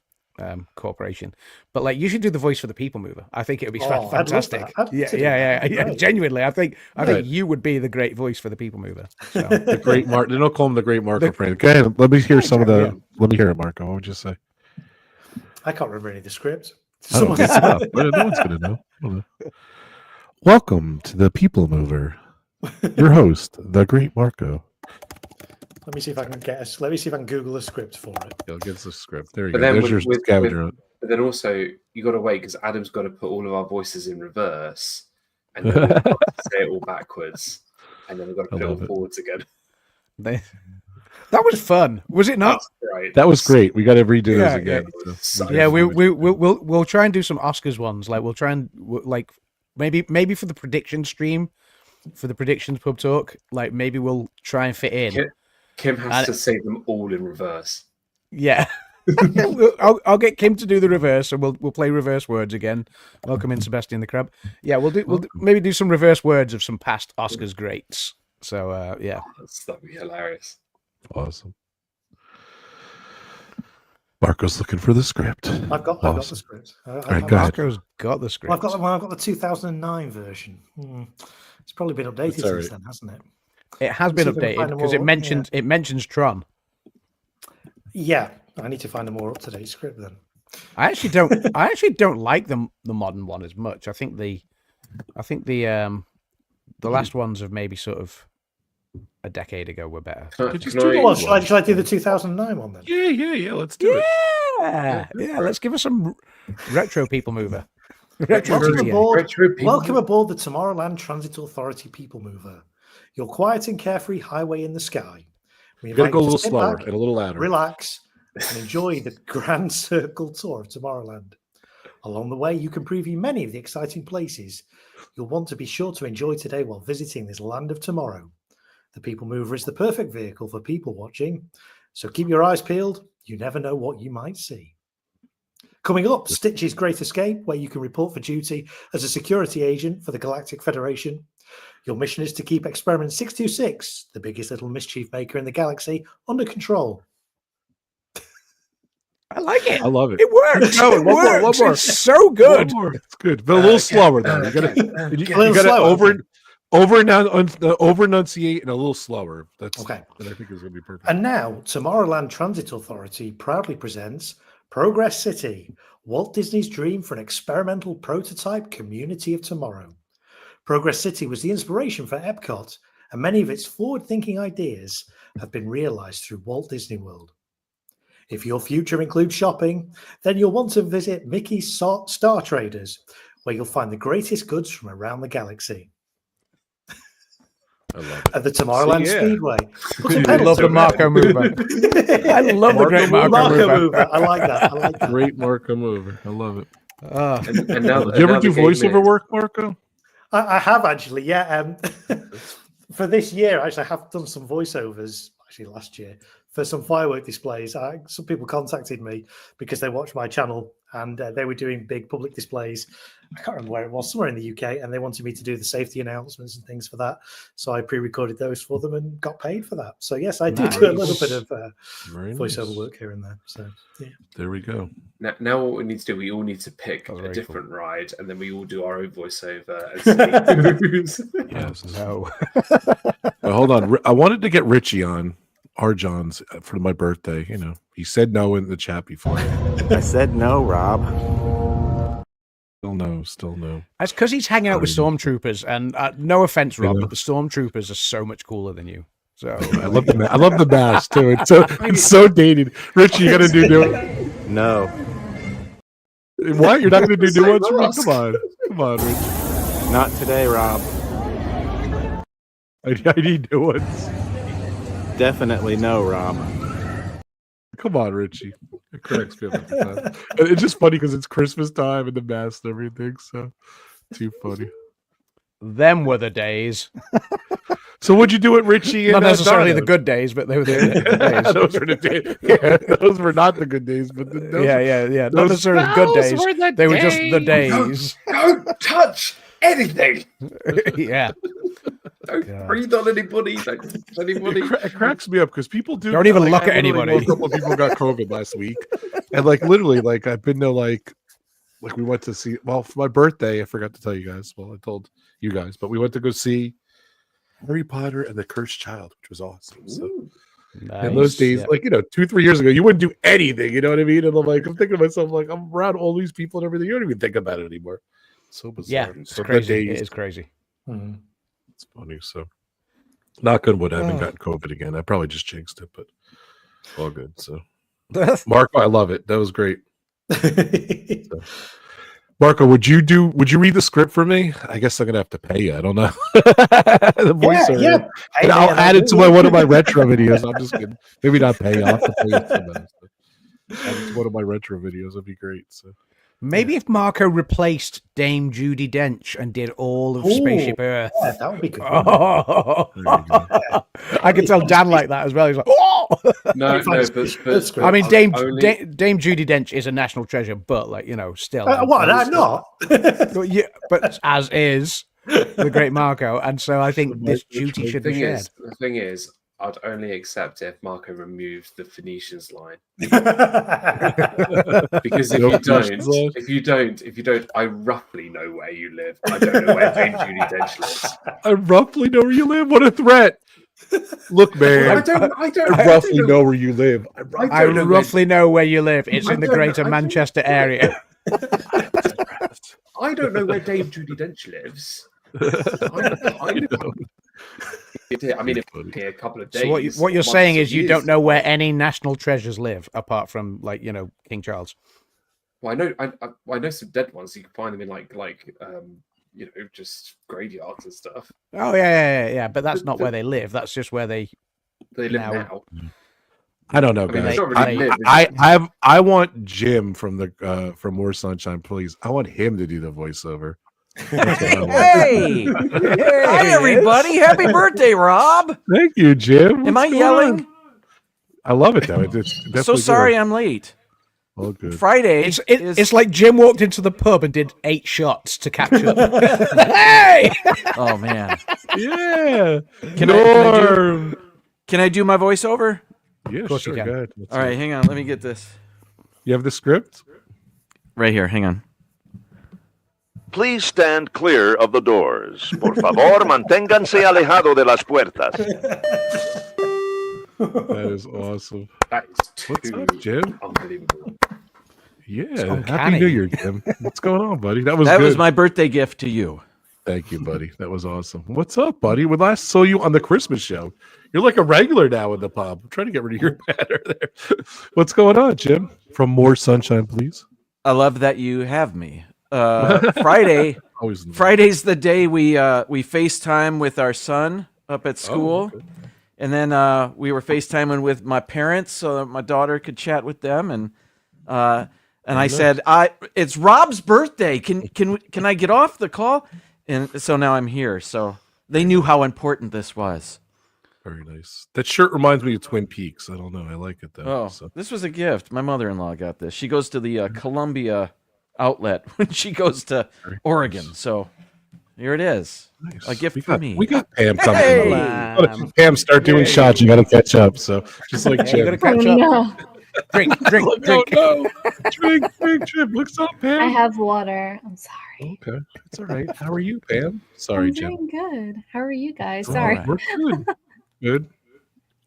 Corporation. But you should do the voice for the People Mover. I think it would be fantastic. Yeah. Genuinely, I think you would be the great voice for the People Mover. So. The great Mark. They don't call him the great Marco. Go ahead. Let me hear Let me hear it, Marco. What would you say? I can't remember any of the scripts. No one's gonna know. Welcome to the People Mover. Your host, the Great Marco. Let me see if I can Google a script for it. Get the script. There you go. There's your scavenger. But then also you got to wait because Adam's got to put all of our voices in reverse, and then we've got to say it all backwards, and then we've got to put it all forwards again. That was fun, was it not? Right. That was great. We got to redo this again. We'll try and do some Oscars ones. We'll try and maybe for the prediction stream, for the predictions pub talk. Maybe we'll try and fit in. Kim has to say them all in reverse. Yeah, I'll get Kim to do the reverse, and we'll play reverse words again. Welcome in, Sebastian the Crab. Yeah, we'll maybe do some reverse words of some past Oscars greats. So that'd be hilarious. Awesome. Marco's looking for the script. I've got the script. Marco's got the script. I've got the 2009 version. It's probably been updated since then, hasn't it? It has been updated because it mentions Tron. Yeah, I need to find a more up to date script then. I actually don't like the modern one as much. I think the The last ones of maybe sort of a decade ago were better. Shall I do the 2009 one then? Yeah. Let's do it. Yeah. Let's give us some retro people mover. Welcome aboard the Tomorrowland Transit Authority People Mover, your quiet and carefree highway in the sky. We gotta go a little slower and a little louder. Relax and enjoy the grand circle tour of Tomorrowland. Along the way, you can preview many of the exciting places you'll want to be sure to enjoy today while visiting this land of tomorrow. The People Mover is the perfect vehicle for people watching, so keep your eyes peeled. You never know what you might see. Coming up, Stitch's Great Escape, where you can report for duty as a security agent for the Galactic Federation. Your mission is to keep Experiment 626, the biggest little mischief maker in the galaxy, under control. I like it. I love it. It works. One more. It's so good. It's good, but a little slower though. You gotta over enunciate and a little slower. That's okay. That I think is going to be perfect. And now, Tomorrowland Transit Authority proudly presents Progress City, Walt Disney's dream for an experimental prototype community of tomorrow. Progress City was the inspiration for Epcot, and many of its forward-thinking ideas have been realized through Walt Disney World. If your future includes shopping, then you'll want to visit Mickey's Star Traders, where you'll find the greatest goods from around the galaxy. I love it. At the Tomorrowland Speedway. I love the Marco mover. I love the great Marco mover. I like that. Great Marco mover. I love it. And now, do you ever do voiceover work, Marco? I have actually, yeah. For this year, actually, I have done some voiceovers, actually last year, for some firework displays. Some people contacted me because they watched my channel and they were doing big public displays. I can't remember where it was, somewhere in the UK, and they wanted me to do the safety announcements and things for that. So I pre-recorded those for them and got paid for that. So yes, I do do a little bit of voiceover work here and there. So yeah, there we go. Now what we need to do, we all need to pick a different ride, and then we all do our own voiceover. Yes, no. Hold on, I wanted to get Richie on. John's for my birthday. You know, he said no in the chat before. I said no, Rob. Still no. That's because he's hanging out with stormtroopers, and no offense, Rob, but the stormtroopers are so much cooler than you. So I love the mask too. It's so dated. Richie, you gotta do it. No. What? You're not gonna do new ones for me? Come on, Richie. Not today, Rob. I need new ones. Definitely no, Rob. Come on, Richie. It cracks me up at the time. It's just funny because it's Christmas time and the mask and everything. So too funny. Them were the days. So what'd you do with Richie? Not necessarily the good days, but they were the days. Those were the days. Yeah, those were not the good days, but yeah. Not necessarily the good days. They were just the days. Don't touch anything. Yeah. Don't breathe on anybody. Don't touch anybody. It cracks me up because people don't even look at anybody. A couple of people got COVID last week, and literally, I've been to we went to see. Well, for my birthday, I forgot to tell you guys. Well, I told you guys, but we went to go see Harry Potter and the Cursed Child, which was awesome. So, in those days, 2-3 years ago, you wouldn't do anything. You know what I mean? And I'm thinking to myself, I'm around all these people and everything. You don't even think about it anymore. So bizarre. Yeah, it's crazy. It is crazy. Mm-hmm. It's funny. So, not good. I haven't gotten COVID again. I probably just jinxed it, but all good. So, Marco, I love it. That was great. So, Marco, would you read the script for me? I guess I'm gonna have to pay you. I don't know. The voiceover. Yeah. And I'll add it to one of my retro videos. I'm just kidding. Maybe not pay you. I'll have to pay you add it to one of my retro videos. That'd be great. So. Maybe if Marco replaced Dame Judi Dench and did all of Spaceship Earth. Yeah, that would be good. I can tell Dan like that as well. He's like, oh! No, but I mean, Dame Judi Dench is a national treasure, but still. What? I'm not. but as is the great Marco, and so I think this duty should be shared. The thing is, I'd only accept if Marco removes the Phoenicians line. Because if you don't, I roughly know where you live. I don't know where Dame Judi Dench lives. I roughly know where you live. What a threat! Look, man, I roughly know where you live. I roughly know where you live. It's in the greater Manchester area. I don't know where Dame Judi Dench lives. I mean, if a couple of days. So what you're saying is you don't know where any national treasures live apart from King Charles. Well, I know some dead ones. You can find them in like just graveyards and stuff. Oh yeah. But that's not where they live. That's just where they live now. I don't know, guys. I want Jim from More Sunshine, please. I want him to do the voiceover. Hey, hi everybody! Happy birthday, Rob. Thank you, Jim. Am I yelling? I love it though. It's so sorry I'm late. All good. Friday. It's like Jim walked into the pub and did 8 shots to catch up. Hey! Oh man. Yeah. Can I do my voiceover? Yeah, sure. Go ahead. All right, hang on. Let me get this. You have the script? Right here. Hang on. Please stand clear of the doors. Por favor, manténganse alejado de las puertas. That is awesome. That is What's up, Jim? Unbelievable. Yeah. Happy New Year, Jim. What's going on, buddy? That was my birthday gift to you. Thank you, buddy. That was awesome. What's up, buddy? We last saw you on the Christmas show. You're like a regular now in the pub. I'm trying to get rid of your banner there. What's going on, Jim? From More Sunshine, please. I love that you have me. Friday's the day we FaceTime with our son up at school. Okay. And then we were FaceTiming with my parents so that my daughter could chat with them. And I said, it's Rob's birthday. Can I get off the call? And so now I'm here. So they knew how important this was. Very nice. That shirt reminds me of Twin Peaks. I don't know. I like it though. Oh, this was a gift. My mother-in-law got this. She goes to the Columbia outlet when she goes to Oregon. So here it is. Nice. A gift for me. We got Pam coming. Hey! Pam, start doing shots. You got to catch up. So just like Jim. You got to catch up. No. Drink. No. Drink, Jim. What's up, Pam? I have water. I'm sorry. Okay. It's all right. How are you, Pam? Sorry, I'm Jim. doing good. How are you guys? Oh, Sorry. we're good. Good.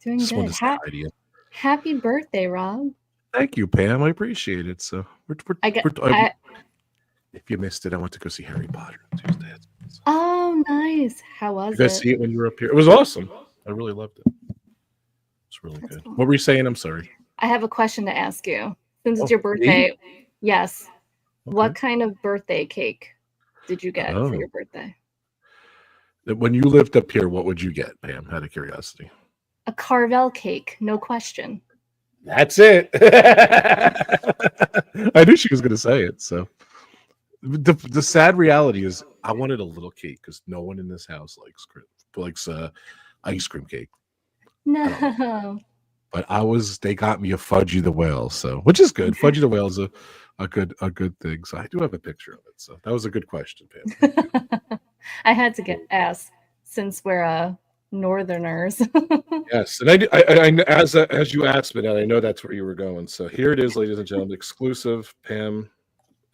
Doing Just wanted good. to say hi to you. Happy birthday, Rob. Thank you, Pam. I appreciate it. So if you missed it, I went to go see Harry Potter on Tuesday. Oh, nice. How was You guys see it when you were up here? It was awesome. I really loved it. It's really good. Cool. What were you saying? I'm sorry. I have a question to ask you. Since it's your birthday, yes. Okay. What kind of birthday cake did you get for your birthday? When you lived up here, what would you get, Pam? Out of curiosity. A Carvel cake, no question. That's it. I knew she was going to say it. So the sad reality is, I wanted a little cake because no one in this house likes ice cream cake. No. But they got me a Fudgy the Whale, so which is good. Fudgy the Whale is a good thing. So I do have a picture of it. So that was a good question, Pam. I had to get asked since we're Northerners. Yes, and I as you asked me, and I know that's where you were going. So here it is, ladies and gentlemen, exclusive. Pam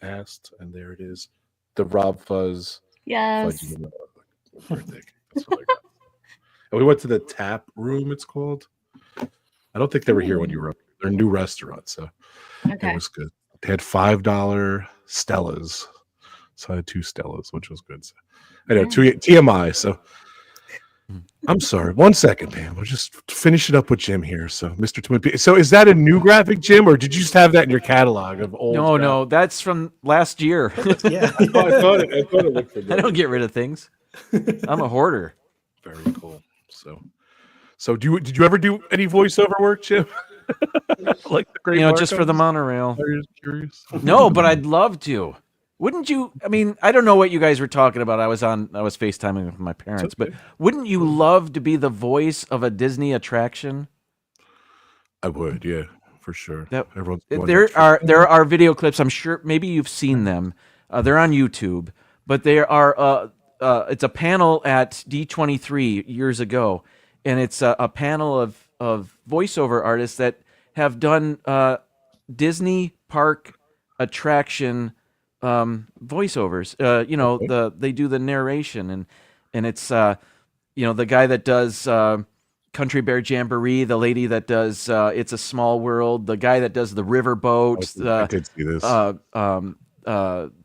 asked, and there it is, the Rob Fuzz. Yes. Fudgy the Whale birthday. That's what I got. And we went to the Tap Room. It's called. I don't think they were here when you were up. They're a new restaurant, so it was good. They had $5 Stellas, so I had 2 Stellas, which was good. So, I know 2 TMI. So I'm sorry. 1 second, Pam. We'll just finish it up with Jim here. So, Mr. Twin Peaks. So, is that a new graphic, Jim, or did you just have that in your catalog of old? No, that's from last year. Yeah, I thought it looked familiar. I don't get rid of things. I'm a hoarder. Very cool. So did you ever do any voiceover work, Jim? Like the great, just for the monorail. Are you curious? No, but I'd love to. Wouldn't you? I mean, I don't know what you guys were talking about. I was FaceTiming with my parents, but wouldn't you love to be the voice of a Disney attraction? I would, yeah, for sure. There are video clips. I'm sure maybe you've seen them. They're on YouTube, but there are. It's a panel at D23 years ago, and it's a panel of voiceover artists that have done Disney park attraction voiceovers. They do the narration, and it's the guy that does Country Bear Jamboree, the lady that does It's a Small World, the guy that does the riverboats, I did see this.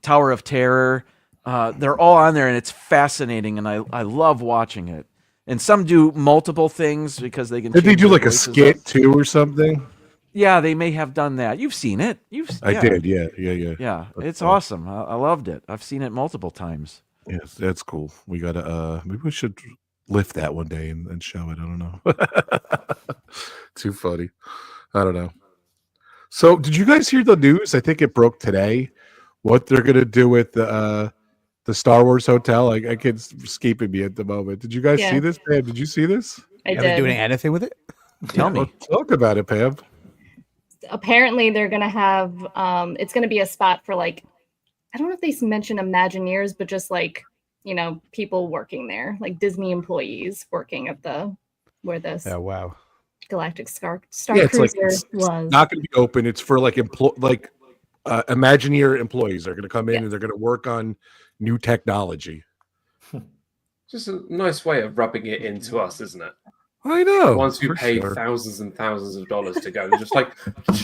Tower of Terror. They're all on there, and it's fascinating, and I love watching it. And some do multiple things because they can. Did they do like a skit too or something? Yeah, they may have done that. You've seen it. I did. Yeah. Yeah, it's awesome. I loved it. I've seen it multiple times. Yes, that's cool. We gotta. Maybe we should lift that one day and show it. I don't know. Too funny. I don't know. So, did you guys hear the news? I think it broke today. What they're gonna do with the Star Wars hotel? I it's escaping me at the moment. Did you guys see this, Pam? Did you see this? I Are did. they doing anything with it? Tell me. Talk about it, Pam. Apparently, they're gonna have. It's gonna be a spot for like, I don't know if they mention Imagineers, but just like, you know, people working there, like Disney employees working at where this. Oh wow. Galactic Star Yeah, it's Cruiser like it's was. not going to be open. It's for like Imagineer employees. They're going to come in and they're going to work on new technology. Just a nice way of rubbing it into us, isn't it? I know. Once we paid thousands and thousands of dollars to go, they're just like,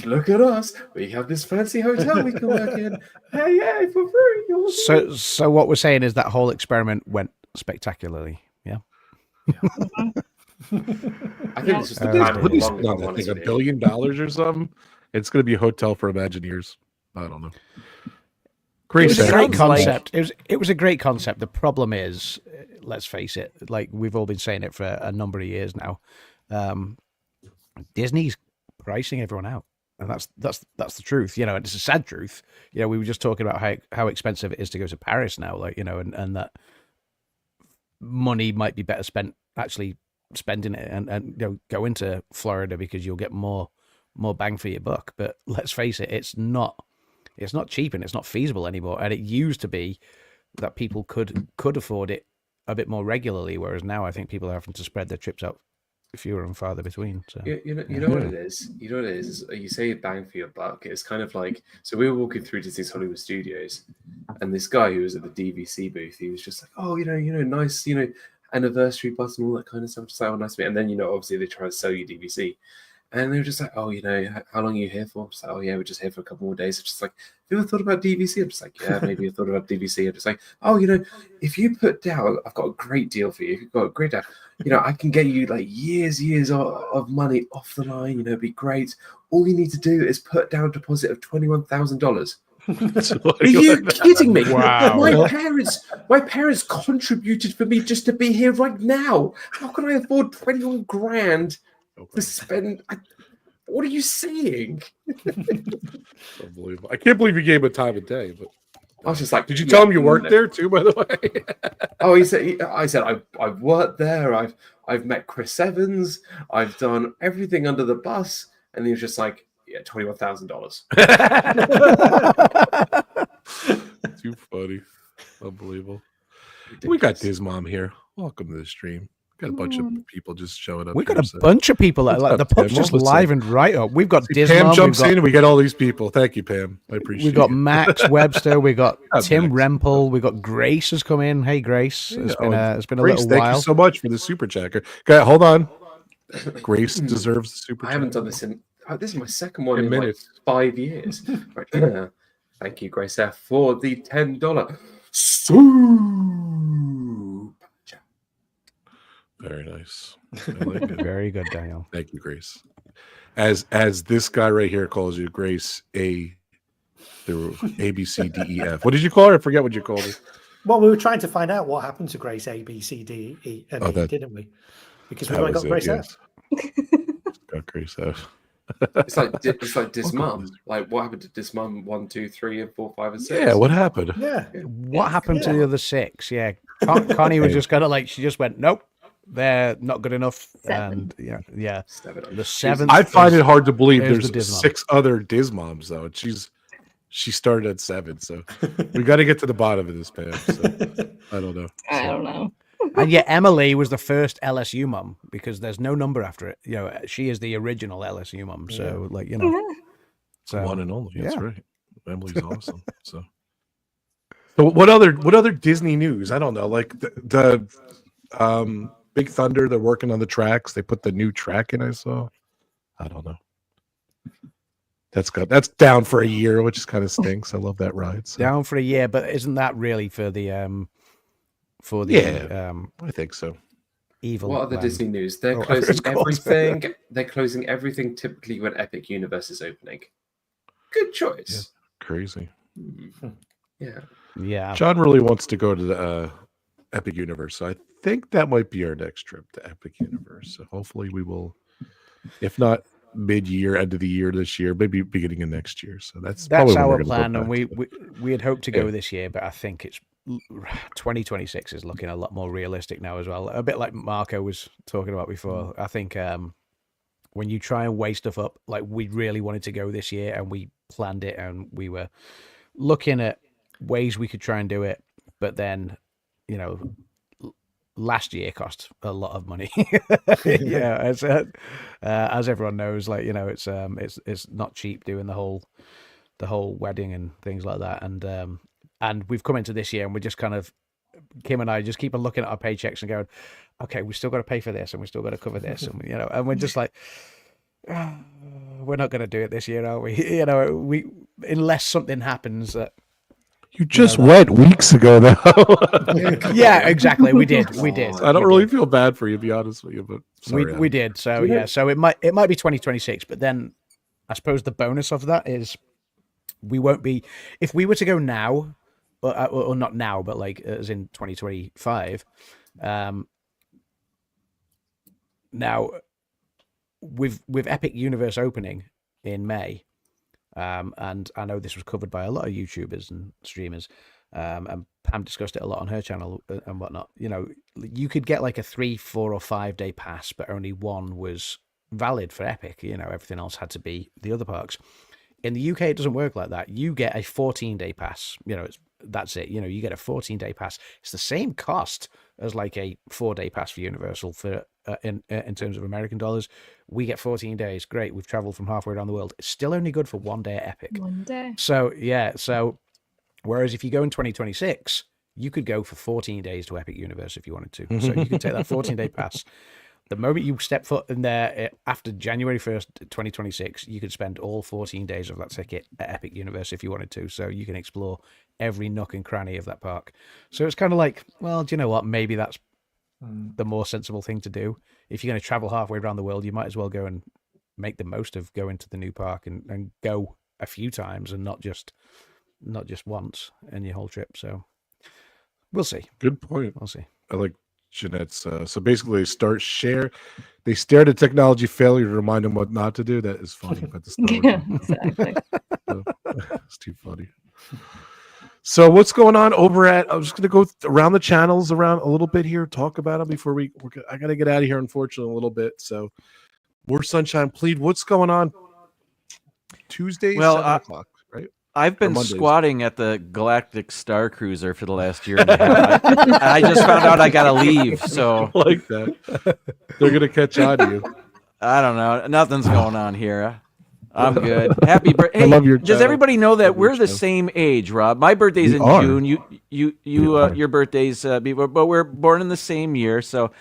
look at us. We have this fancy hotel we can work in. Hey, for free. So what we're saying is that whole experiment went spectacularly. Yeah. I think it's just $1 billion or something. It's going to be a hotel for Imagineers. I don't know. It was a great concept. It was a great concept. The problem is, let's face it, like we've all been saying it for a number of years now. Disney's pricing everyone out, and that's the truth. You know, and it's a sad truth. You know, we were just talking about how expensive it is to go to Paris now. Like, you know, and that money might be better spent actually spending it and you know, go into Florida because you'll get more bang for your buck. But let's face it, it's not cheap and it's not feasible anymore. And it used to be that people could afford it a bit more regularly, whereas now I think people are having to spread their trips out fewer and farther between. So you know what it is. You know what it is. You say bang for your buck. It's kind of like, so we were walking through Disney's Hollywood Studios, and this guy who was at the DVC booth, he was just like, oh, nice, anniversary bus and all that kind of stuff. Just like, oh, nice to meet. And then obviously they try to sell you DVC. And they were just like, oh, how long are you here for? I'm just like, oh, yeah, we're just here for a couple more days. It's just like, have you ever thought about DVC? I'm just like, yeah, maybe I thought about DVC. I'm just like, oh, if you put down, I've got a great deal for you. If you've got a great deal, I can get you like years of money off the line. It'd be great. All you need to do is put down a deposit of $21,000. Are you kidding me? Wow. My parents contributed for me just to be here right now. How can I afford 21 grand to spend? What are you saying? Unbelievable. I can't believe you gave him a time of day, but I was just like, did you tell him you worked there too, by the way? Oh, I said I've worked there. I've met Chris Evans. I've done everything under the bus. And he was just like, yeah, $21,000. Too funny. Unbelievable. We got Diz Mom here. Welcome to the stream. Got a bunch of people just showing up. We got a bunch of people. Like the pub's just livened right up. We've got Diz Pam Mom, jumps in and we got all these people. Thank you, Pam. I appreciate it. We've got Max Webster. We got Tim Rempel. We got Grace has come in. Hey, Grace. It's been a Grace, little while. Thank you so much for the super checker. Okay, hold on. Grace deserves the super. I haven't done this in. This is my second one in like 5 years. Right. Thank you, Grace F, for the $10 super chat. Very nice. I like it. Very good, Daniel. Thank you, Grace. As this guy right here calls you, Grace A B C D E F. What did you call her? I forget what you called her. Well, we were trying to find out what happened to Grace A B C D E and E, didn't we? Because we've only got Grace F. Got Grace F. It's like Diz Mom. Like, what happened to Diz Mom 1, 2, 3, and 4, 5, and 6? Yeah, what happened? Yeah. What happened to the other 6? Yeah. Connie was just kind of like, she just went, nope, they're not good enough. 7. And yeah. 7. The 7th. I find it hard to believe there's the 6 other Diz Moms, though. She started at 7, so we got to get to the bottom of this, Pam. So, I don't know. I don't know. And yet Emily was the first LSU mom because there's no number after it. She is the original LSU mom. So so one and only. That's right. Emily's awesome. So what other Disney news? I don't know. Like the Big Thunder, they're working on the tracks. They put the new track in. I saw. I don't know. That's down for a year, which kind of stinks. I love that ride. So. Down for a year, but isn't that really for the I think so. Evil. What other land? Disney news? They're closing everything. They're closing everything typically when Epic Universe is opening. Good choice. Yeah, crazy. Yeah. John really wants to go to the Epic Universe, so I think that might be our next trip to Epic Universe. So hopefully we will, if not mid-year, end of the year this year, maybe beginning of next year. So that's our plan, and we had hoped to go this year, but I think it's 2026 is looking a lot more realistic now as well. A bit like Marco was talking about before. I think when you try and weigh stuff up, like we really wanted to go this year, and we planned it, and we were looking at ways we could try and do it, but then last year cost a lot of money. As everyone knows, like it's not cheap doing the whole wedding and things like that, and we've come into this year, and we're just kind of, Kim and I just keep on looking at our paychecks and going, okay, we still got to pay for this, and we still got to cover this, and and we're just like, we're not going to do it this year, are we? We unless something happens that. You just went weeks ago, though. Yeah, exactly. We did. I don't really feel bad for you, to be honest with you, but sorry, we did. So yeah, so it might be 2026, but then I suppose the bonus of that is we won't be, if we were to go now, or not now, but like as in 2025. Now with Epic Universe opening in May. And I know this was covered by a lot of YouTubers and streamers, and Pam discussed it a lot on her channel and whatnot. You could get like a 3, 4, or 5 day pass, but only one was valid for Epic. Everything else had to be the other parks. In the UK, it doesn't work like that. You get a 14-day pass. That's it. You get a 14-day pass. It's the same cost as like a 4-day pass for Universal for in terms of American dollars. We get 14 days. Great. We've traveled from halfway around the world. It's still only good for 1 day at Epic. 1 day. So yeah. So whereas if you go in 2026, you could go for 14 days to Epic Universe if you wanted to. So you could take that 14-day pass. The moment you step foot in there after January 1st, 2026, you could spend all 14 days of that ticket at Epic Universe if you wanted to. So you can explore every nook and cranny of that park. So it's kind of like, well, do you know what? Maybe that's the more sensible thing to do. If you're going to travel halfway around the world, you might as well go and make the most of going to the new park and go a few times and not just once in your whole trip. So we'll see. Good point. We'll see. I like Jeanette's. So basically, they stare at technology failure to remind them what not to do. That is funny, but yeah, exactly. It's too funny. So what's going on over at? I'm just going to go around the channels around a little bit here, talk about them before I got to get out of here, unfortunately, a little bit. So more Sunshine Plead. What's going on? Tuesday, 7 o'clock, right? I've been squatting at the Galactic Star Cruiser for the last year and a half. I just found out I got to leave, so I like that. They're going to catch on to you. I don't know. Nothing's going on here. I'm good. Happy birthday! I love your does everybody know that we're the same age, Rob? My birthday's in June. Your birthday's but we're born in the same year, so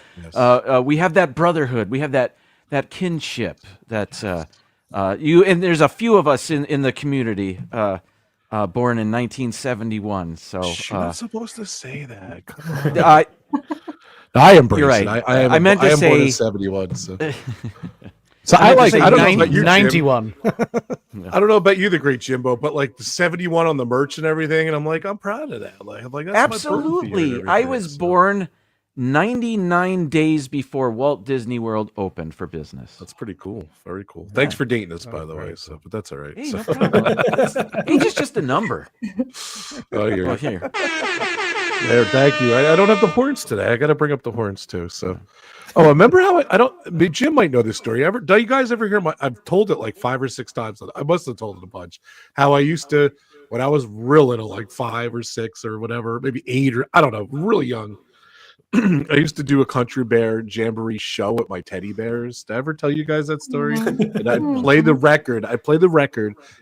we have that brotherhood. We have that kinship. That and there's a few of us in the community born in 1971. So you're not supposed to say that. Come on. I embrace You're right. it. I meant to say born in 71. So I don't know about you, 91. I don't know about you, the great Jimbo, but like the 71 on the merch and everything, and I'm proud of that. I'm like, that's absolutely. I was born 99 days before Walt Disney World opened for business. That's pretty cool. Very cool. Thanks for dating us, by the way. So, but that's all right. Hey, no problem. Age is just a number. Oh, here. Here. There, thank you. I don't have the horns today. I got to bring up the horns too. So. Oh, remember how I don't. Jim might know this story. Do you guys ever hear I've told it like 5 or 6 times. I must have told it a bunch. How I used to, when I was real little, like 5 or 6 or whatever, maybe 8 or I don't know, really young. I used to do a country bear jamboree show with my teddy bears. Did I ever tell you guys that story? And I'd play the record.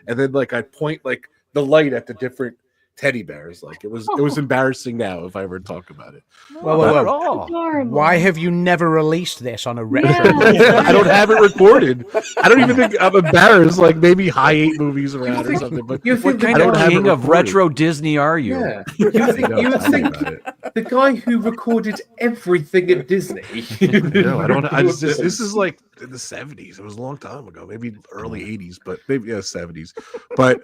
And then like I'd point like the light at the different teddy bears. Like it was embarrassing now if I ever talk about it. Well, not at all. Why have you never released this on a retro? I don't have it recorded. I don't even think I'm embarrassed. Like maybe high 8 movies around or something. But what kind of king of retro Disney are you? Yeah. You would think the guy who recorded everything at Disney. No, I don't. This is like in the 70s. It was a long time ago, maybe early 80s, but maybe 70s. But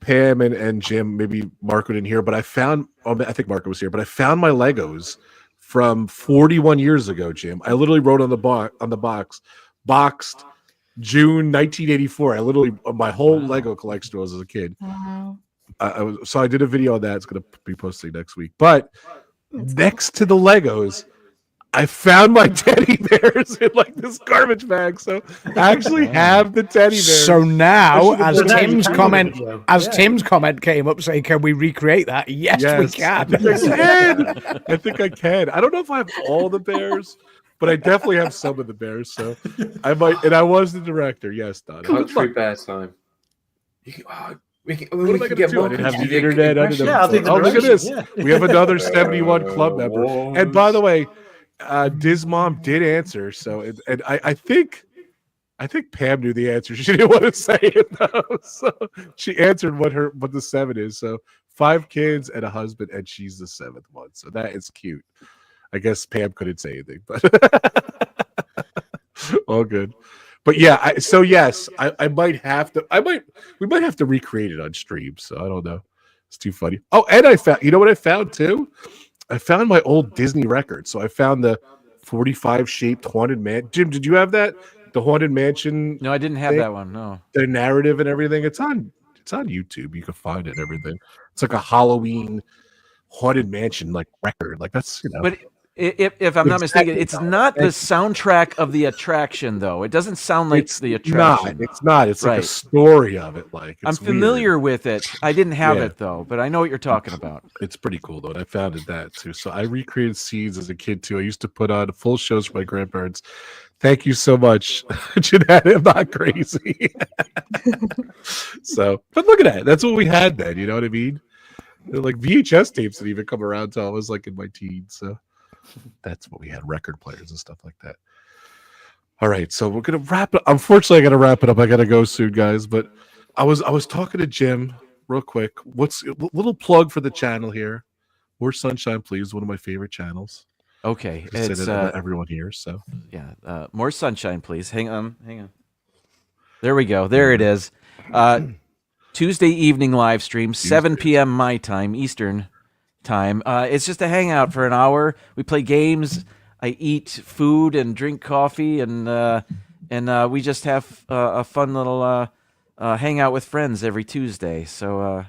Pam and Jim, maybe Marco didn't hear, but I think Marco was here, but I found my Legos from 41 years ago, Jim. I literally wrote on the box, boxed June 1984. I literally, my whole Lego collection was as a kid. Wow. So I did a video on that. It's going to be posted next week. But next to the Legos, I found my teddy bears in like this garbage bag. So I actually have the teddy bears. So now, as Tim's comment came up saying, "Can we recreate that?" Yes, we can. I think I can. I don't know if I have all the bears, but I definitely have some of the bears. So I might. And I was the director. Yes, Donna. Country bear time. We can get more. I didn't have the internet. Look at this. Yeah. We have another 71 club member. And by the way, Diz Mom did answer. So, I think Pam knew the answer. She didn't want to say it though. So she answered what the 7 is. So 5 kids and a husband, and she's the 7th one. So that is cute. I guess Pam couldn't say anything, but all good. But yeah, yes, I might have to. We might have to recreate it on stream. So I don't know. It's too funny. Oh, and I found. You know what I found too? I found my old Disney record. So I found the 45 shaped haunted man. Jim, did you have that? The haunted mansion? No, I didn't have that one. No. The narrative and everything. It's on YouTube. You can find it and everything. It's like a Halloween haunted mansion like record. Like that's But if I'm not mistaken, it's not the soundtrack of the attraction, though. It doesn't sound like the attraction. It's not. It's like a story of it. Like I'm familiar with it. I didn't have it though, but I know what you're talking about. It's pretty cool though. And I found that too. So I recreated scenes as a kid too. I used to put on full shows for my grandparents. Thank you so much, Jeanette. I'm not crazy. So, but look at that. That's what we had then. You know what I mean? Like VHS tapes didn't even come around until I was like in my teens. So. That's what we had, record players and stuff like that. All right, so we're gonna wrap it. Unfortunately, I gotta wrap it up. I gotta go soon, guys. But I was talking to Jim real quick. What's a little plug for the channel here? More Sunshine, Please, one of my favorite channels. Okay, it's everyone here. So yeah, More Sunshine, Please. Hang on. There we go. There it is. Tuesday evening live stream, 7 p.m. my time, Eastern time. It's just a hangout for an hour. We play games. I eat food and drink coffee, and we just have a fun little hangout with friends every Tuesday. So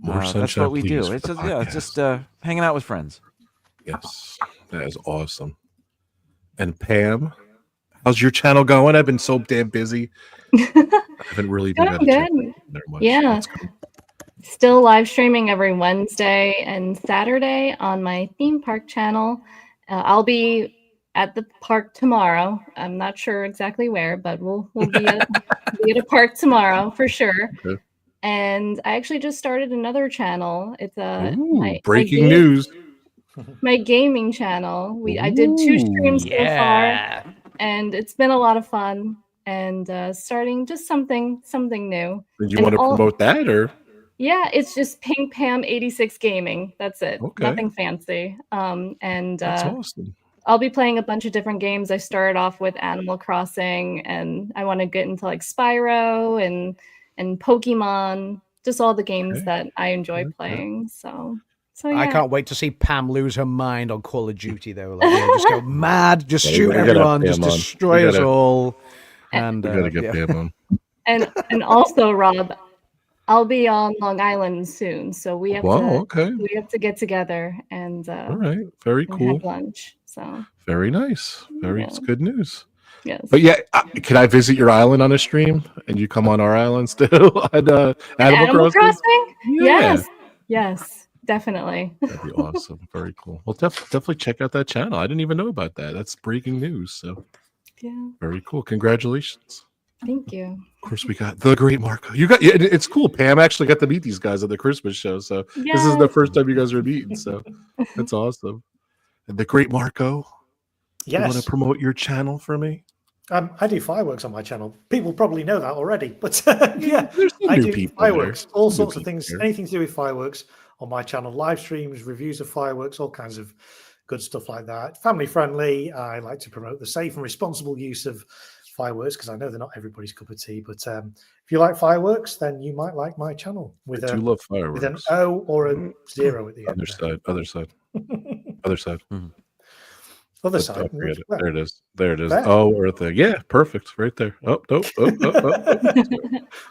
that's what we do. It's just hanging out with friends. Yes, that is awesome. And Pam, how's your channel going? I've been so damn busy. I haven't really been good. There much. Yeah. Still live streaming every Wednesday and Saturday on my theme park channel. I'll be at the park tomorrow. I'm not sure exactly where, but we'll be at a park tomorrow for sure. Okay. And I actually just started another channel. It's breaking news. My gaming channel. I did 2 streams so far, and it's been a lot of fun. And starting just something new. Did you want to promote that or? Yeah, it's just Pink Pam 86 Gaming. That's it. Okay. Nothing fancy. That's awesome. I'll be playing a bunch of different games. I started off with Animal Crossing, and I want to get into like Spyro and Pokemon, just all the games that I enjoy playing. So yeah. I can't wait to see Pam lose her mind on Call of Duty though. Like, just go mad, just shoot everyone, just destroy us all. And gotta get Pam on. And also, Rob, I'll be on Long Island soon, so we have to get together and all right, very cool. Have lunch. So very nice, it's good news. Yes, but yeah, can I visit your island on a stream and you come on our island still at Animal Crossing? Yeah. Yes, definitely. That'd be awesome. Very cool. Well, definitely check out that channel. I didn't even know about that. That's breaking news. So yeah, very cool. Congratulations. Thank you. Of course, we got the great Marco. It's cool. Pam actually got to meet these guys at the Christmas show, so this is the first time you guys are meeting. So that's awesome. And the great Marco. Yes. You want to promote your channel for me? I do fireworks on my channel. People probably know that already, but yeah, I do fireworks, all sorts of things, anything to do with fireworks on my channel. Live streams, reviews of fireworks, all kinds of good stuff like that. Family friendly. I like to promote the safe and responsible use of fireworks because I know they're not everybody's cup of tea. But if you like fireworks, then you might like my channel with I do love fireworks. With an O or a 0 at the end. Other side. Other side. Mm-hmm. Other side. There it is. There it is. There. Oh, or a thing. Yeah, perfect. Right there. Oh.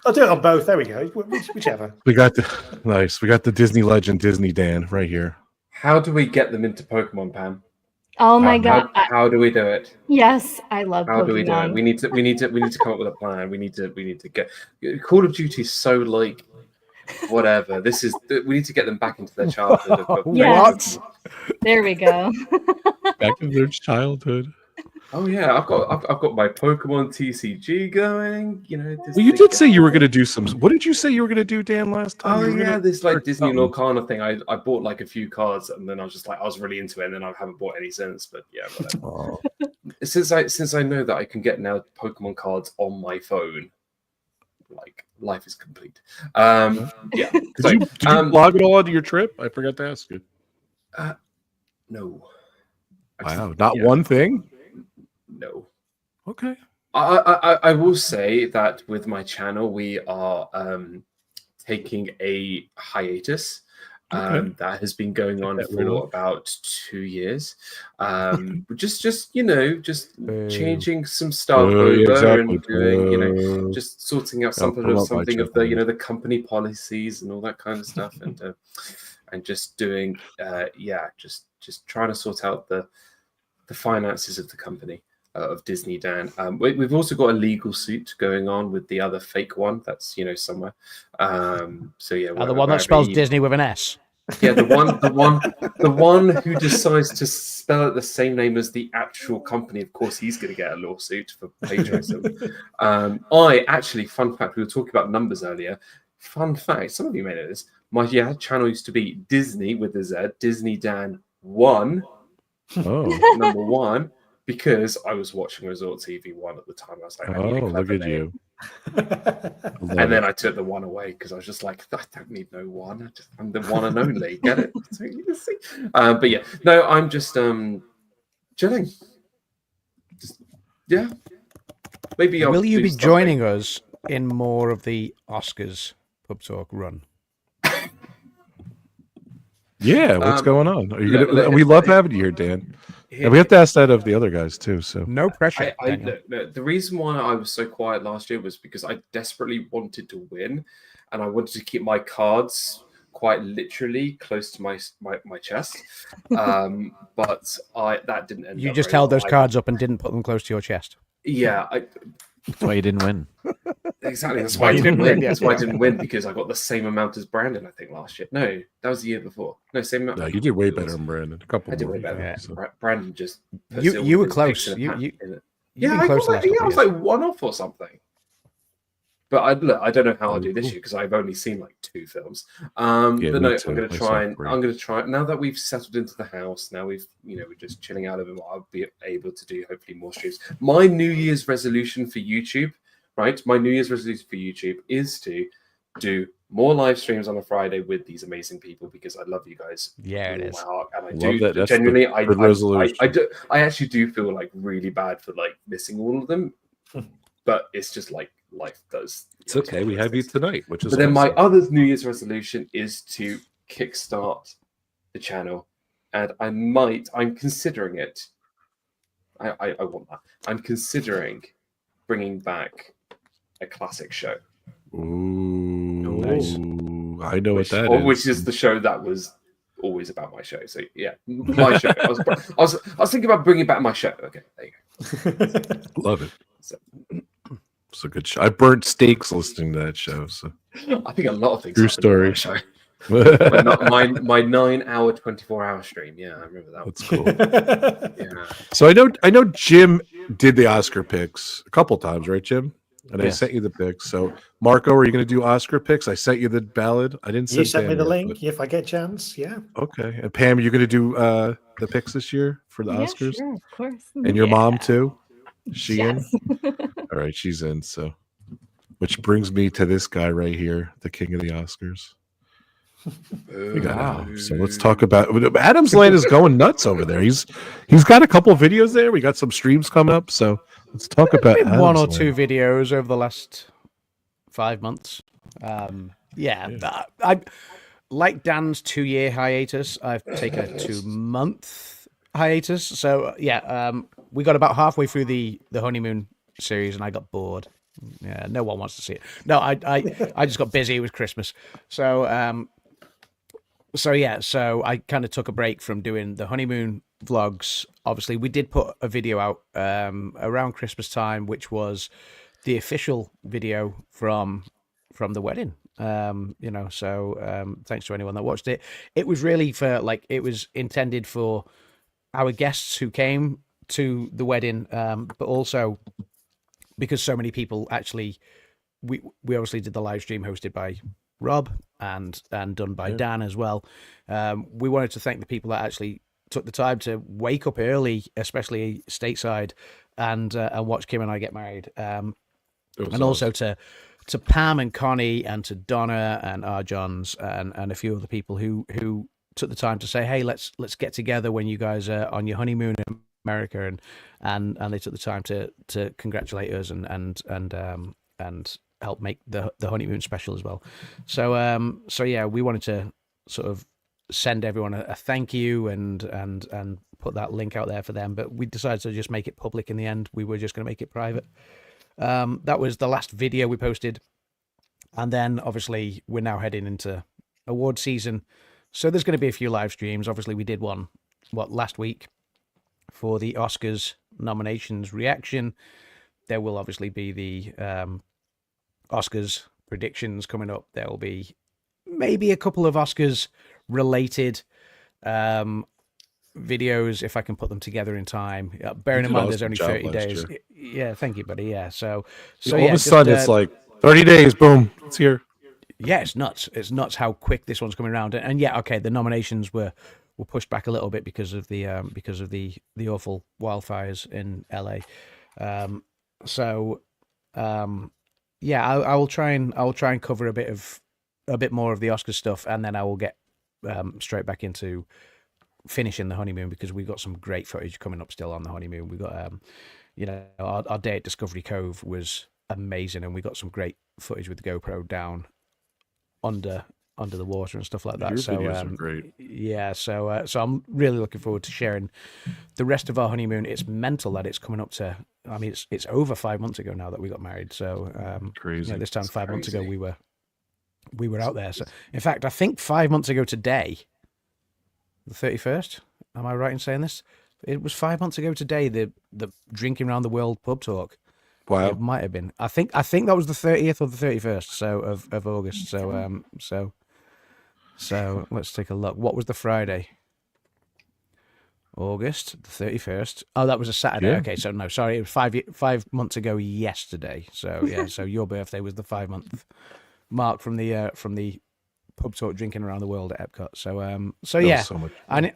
I'll do it on both. There we go. Whichever. We got the Disney legend, Disney Dan, right here. How do we get them into Pokemon, Pam? Oh my God! How do we do it? Yes, I love. How Pokemon. do we do it? We need to come up with a plan. We need to get Call of Duty is so like whatever. We need to get them back into their childhood. Yes. There we go. Back in their childhood. Oh yeah, I've got my Pokemon TCG going. You know. Well, you did say you were going to do some. What did you say you were going to do, Dan? Last time? Oh yeah, this like Disney and Lorcana thing. I bought like a few cards, and then I was really into it, and then I haven't bought any since. But yeah, whatever. Since I know that I can get now Pokemon cards on my phone, like life is complete. Yeah. Did you log it all onto your trip? I forgot to ask you. No. Wow, not one thing. No. Okay. I will say that with my channel, we are taking a hiatus. That has been going on for about 2 years. Just changing some stuff over and doing, just sorting out something of the the company policies and all that kind of stuff, and just doing just trying to sort out the finances of the company. Of Disney Dan. We've also got a legal suit going on with the other fake one that's somewhere. So yeah, the one that spells Disney with an S. Yeah, the one who decides to spell it the same name as the actual company. Of course, he's going to get a lawsuit for plagiarism. Fun fact, we were talking about numbers earlier. Fun fact, some of you may know this. My channel used to be Disney with a Z, Disney Dan 1. Oh, number 1. Because I was watching Resort TV 1 at the time. I was like, look at you. And then I took the 1 away because I was just like, I don't need no 1. I'm the one and only. Get it? But yeah, no, I'm just chilling. Yeah. Maybe will you be joining us in more of the Oscars Pub Talk run? Yeah, what's going on? Are you gonna? We love having you here, Dan. And we have to ask that of the other guys too. So no pressure. The reason why I was so quiet last year was because I desperately wanted to win, and I wanted to keep my cards quite literally close to my chest. But that didn't end. You just held those cards up and didn't put them close to your chest. Yeah, that's why you didn't win. Exactly. That's why I didn't win. That's why I didn't win, because I got the same amount as Brandon, I think, last year. No, that was the year before. No, same amount. No, you did way better than Brandon. A couple. I did way better. Yeah. So. Brandon just. You were close. I was like 1 off or something. But I don't know how I'll do this year because I've only seen like 2 films. But no, I'm going to try. Now that we've settled into the house, now we're just chilling out a bit more. I'll be able to do hopefully more streams. My New Year's resolution for YouTube, right? My New Year's resolution for YouTube is to do more live streams on a Friday with these amazing people because I love you guys. Yeah, it is. And I do genuinely. I actually do feel like really bad for like missing all of them, but it's just like. Life does. It's okay. We have you tonight, which is. But then my other New Year's resolution is to kickstart the channel, and I'm considering it. I want that. I'm considering bringing back a classic show. Ooh, nice. I know what that is. Which is the show that was always about my show. So yeah, my show. I was thinking about bringing back my show. Okay, there you go. Love it. So. It's a good show. I burnt steaks listening to that show. So I think a lot of things. True story. my 9-hour, 24-hour stream. Yeah, I remember that. That's cool. Yeah. So I know Jim did the Oscar picks a couple times, right, Jim? And I sent you the pics. So, Marco, are you going to do Oscar picks? I sent you the ballot. I didn't send You sent me the yet, link. but... If I get a chance, yeah. Okay. And Pam, are you going to do the picks this year for the Oscars? Sure, of course. And your mom too? She Yes. in? All right, she's in. So, which brings me to this guy right here, the king of the Oscars. We got Adam. So let's talk about Adam's Land is going nuts over there. He's got a couple videos there. We got some streams coming up. So let's talk about Adam's one or Land. two videos over the last 5 months. I like Dan's 2-year hiatus. I've taken a 2-month hiatus. So we got about halfway through the honeymoon series, and I got bored. Yeah, no one wants to see it. No, I just got busy. It was Christmas, so I kind of took a break from doing the honeymoon vlogs. Obviously, we did put a video out around Christmas time, which was the official video from the wedding. Thanks to anyone that watched it. It was really it was intended for our guests who came to the wedding, but also because so many people actually, we obviously did the live stream hosted by Rob and done by Dan as well. We wanted to thank the people that actually took the time to wake up early, especially stateside, and watch Kim and I get married. And awesome. Also to Pam and Connie and to Donna and R. Johns and a few other people who took the time to say, hey, let's get together when you guys are on your honeymoon in America, and they took the time to congratulate us and help make the honeymoon special as well. So we wanted to sort of send everyone a thank you and put that link out there for them, but we decided to just make it public in the end. We were just going to make it private. That was the last video we posted, and then obviously we're now heading into award season, so there's going to be a few live streams. Obviously we did one last week for the Oscars nominations reaction. There will obviously be the Oscars predictions coming up. There will be maybe a couple of Oscars related videos if I can put them together in time. Bearing in mind there's only 30 days. Yeah, thank you, buddy. Yeah, so all of a sudden it's like 30 days, boom, it's here. Yeah, it's nuts. It's nuts how quick this one's coming around. And the nominations were pushed back a little bit because of the awful wildfires in LA. I will try and cover a bit more of the Oscar stuff, and then I will get straight back into finishing the honeymoon, because we've got some great footage coming up still on the honeymoon. We got our day at Discovery Cove was amazing, and we got some great footage with the GoPro down under the water and stuff like that. Your videos are great. Yeah, so I'm really looking forward to sharing the rest of our honeymoon. It's mental that it's coming up to, I mean, it's over 5 months ago now that we got married. So crazy. This time 5 months ago we were out there. So in fact, I think 5 months ago today, the 31st. Am I right in saying this? It was 5 months ago today. The drinking around the world pub talk. Wow. It might have been. I think that was the 30th or the 31st. So of August. So let's take a look. What was the Friday? August the 31st. Oh, that was a Saturday. Yeah. Okay, so no, sorry, it was 5 months ago yesterday. So yeah, so your birthday was the 5 month mark from the pub talk drinking around the world at Epcot. So yeah, so much I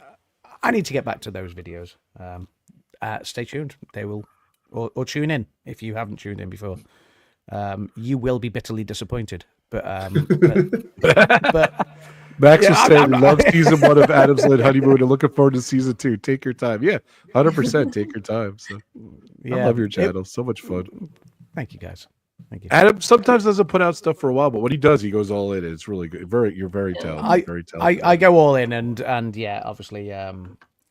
need to get back to those videos. Stay tuned. They will, or tune in if you haven't tuned in before. You will be bitterly disappointed, but Max is saying we love season 1 of Adam's Land Honeymoon and looking forward to season 2. Take your time. Yeah, 100% take your time. So I love your channel. So much fun. Thank you, guys. Thank you. Adam sometimes doesn't put out stuff for a while, but when he does, he goes all in. It's really good. You're very talented. Very talented. I go all in, and yeah, obviously,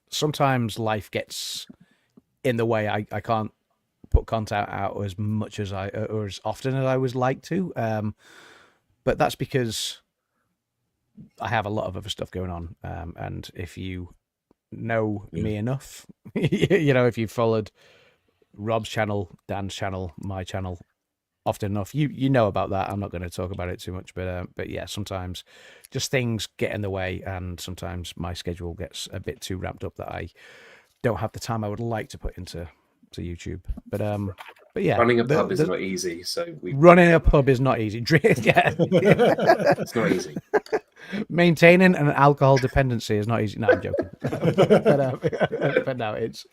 sometimes life gets in the way. I can't put content out as much as or as often as I would like to. But that's because I have a lot of other stuff going on. And if you know me enough, if you've followed Rob's channel, Dan's channel, my channel often enough, you know about that. I'm not going to talk about it too much, but yeah, sometimes just things get in the way, and sometimes my schedule gets a bit too ramped up that I don't have the time I would like to put into YouTube. But But yeah, running a pub is not easy. So running a pub is not easy. Yeah, it's not easy. Maintaining an alcohol dependency is not easy. No, I'm joking. But no, it's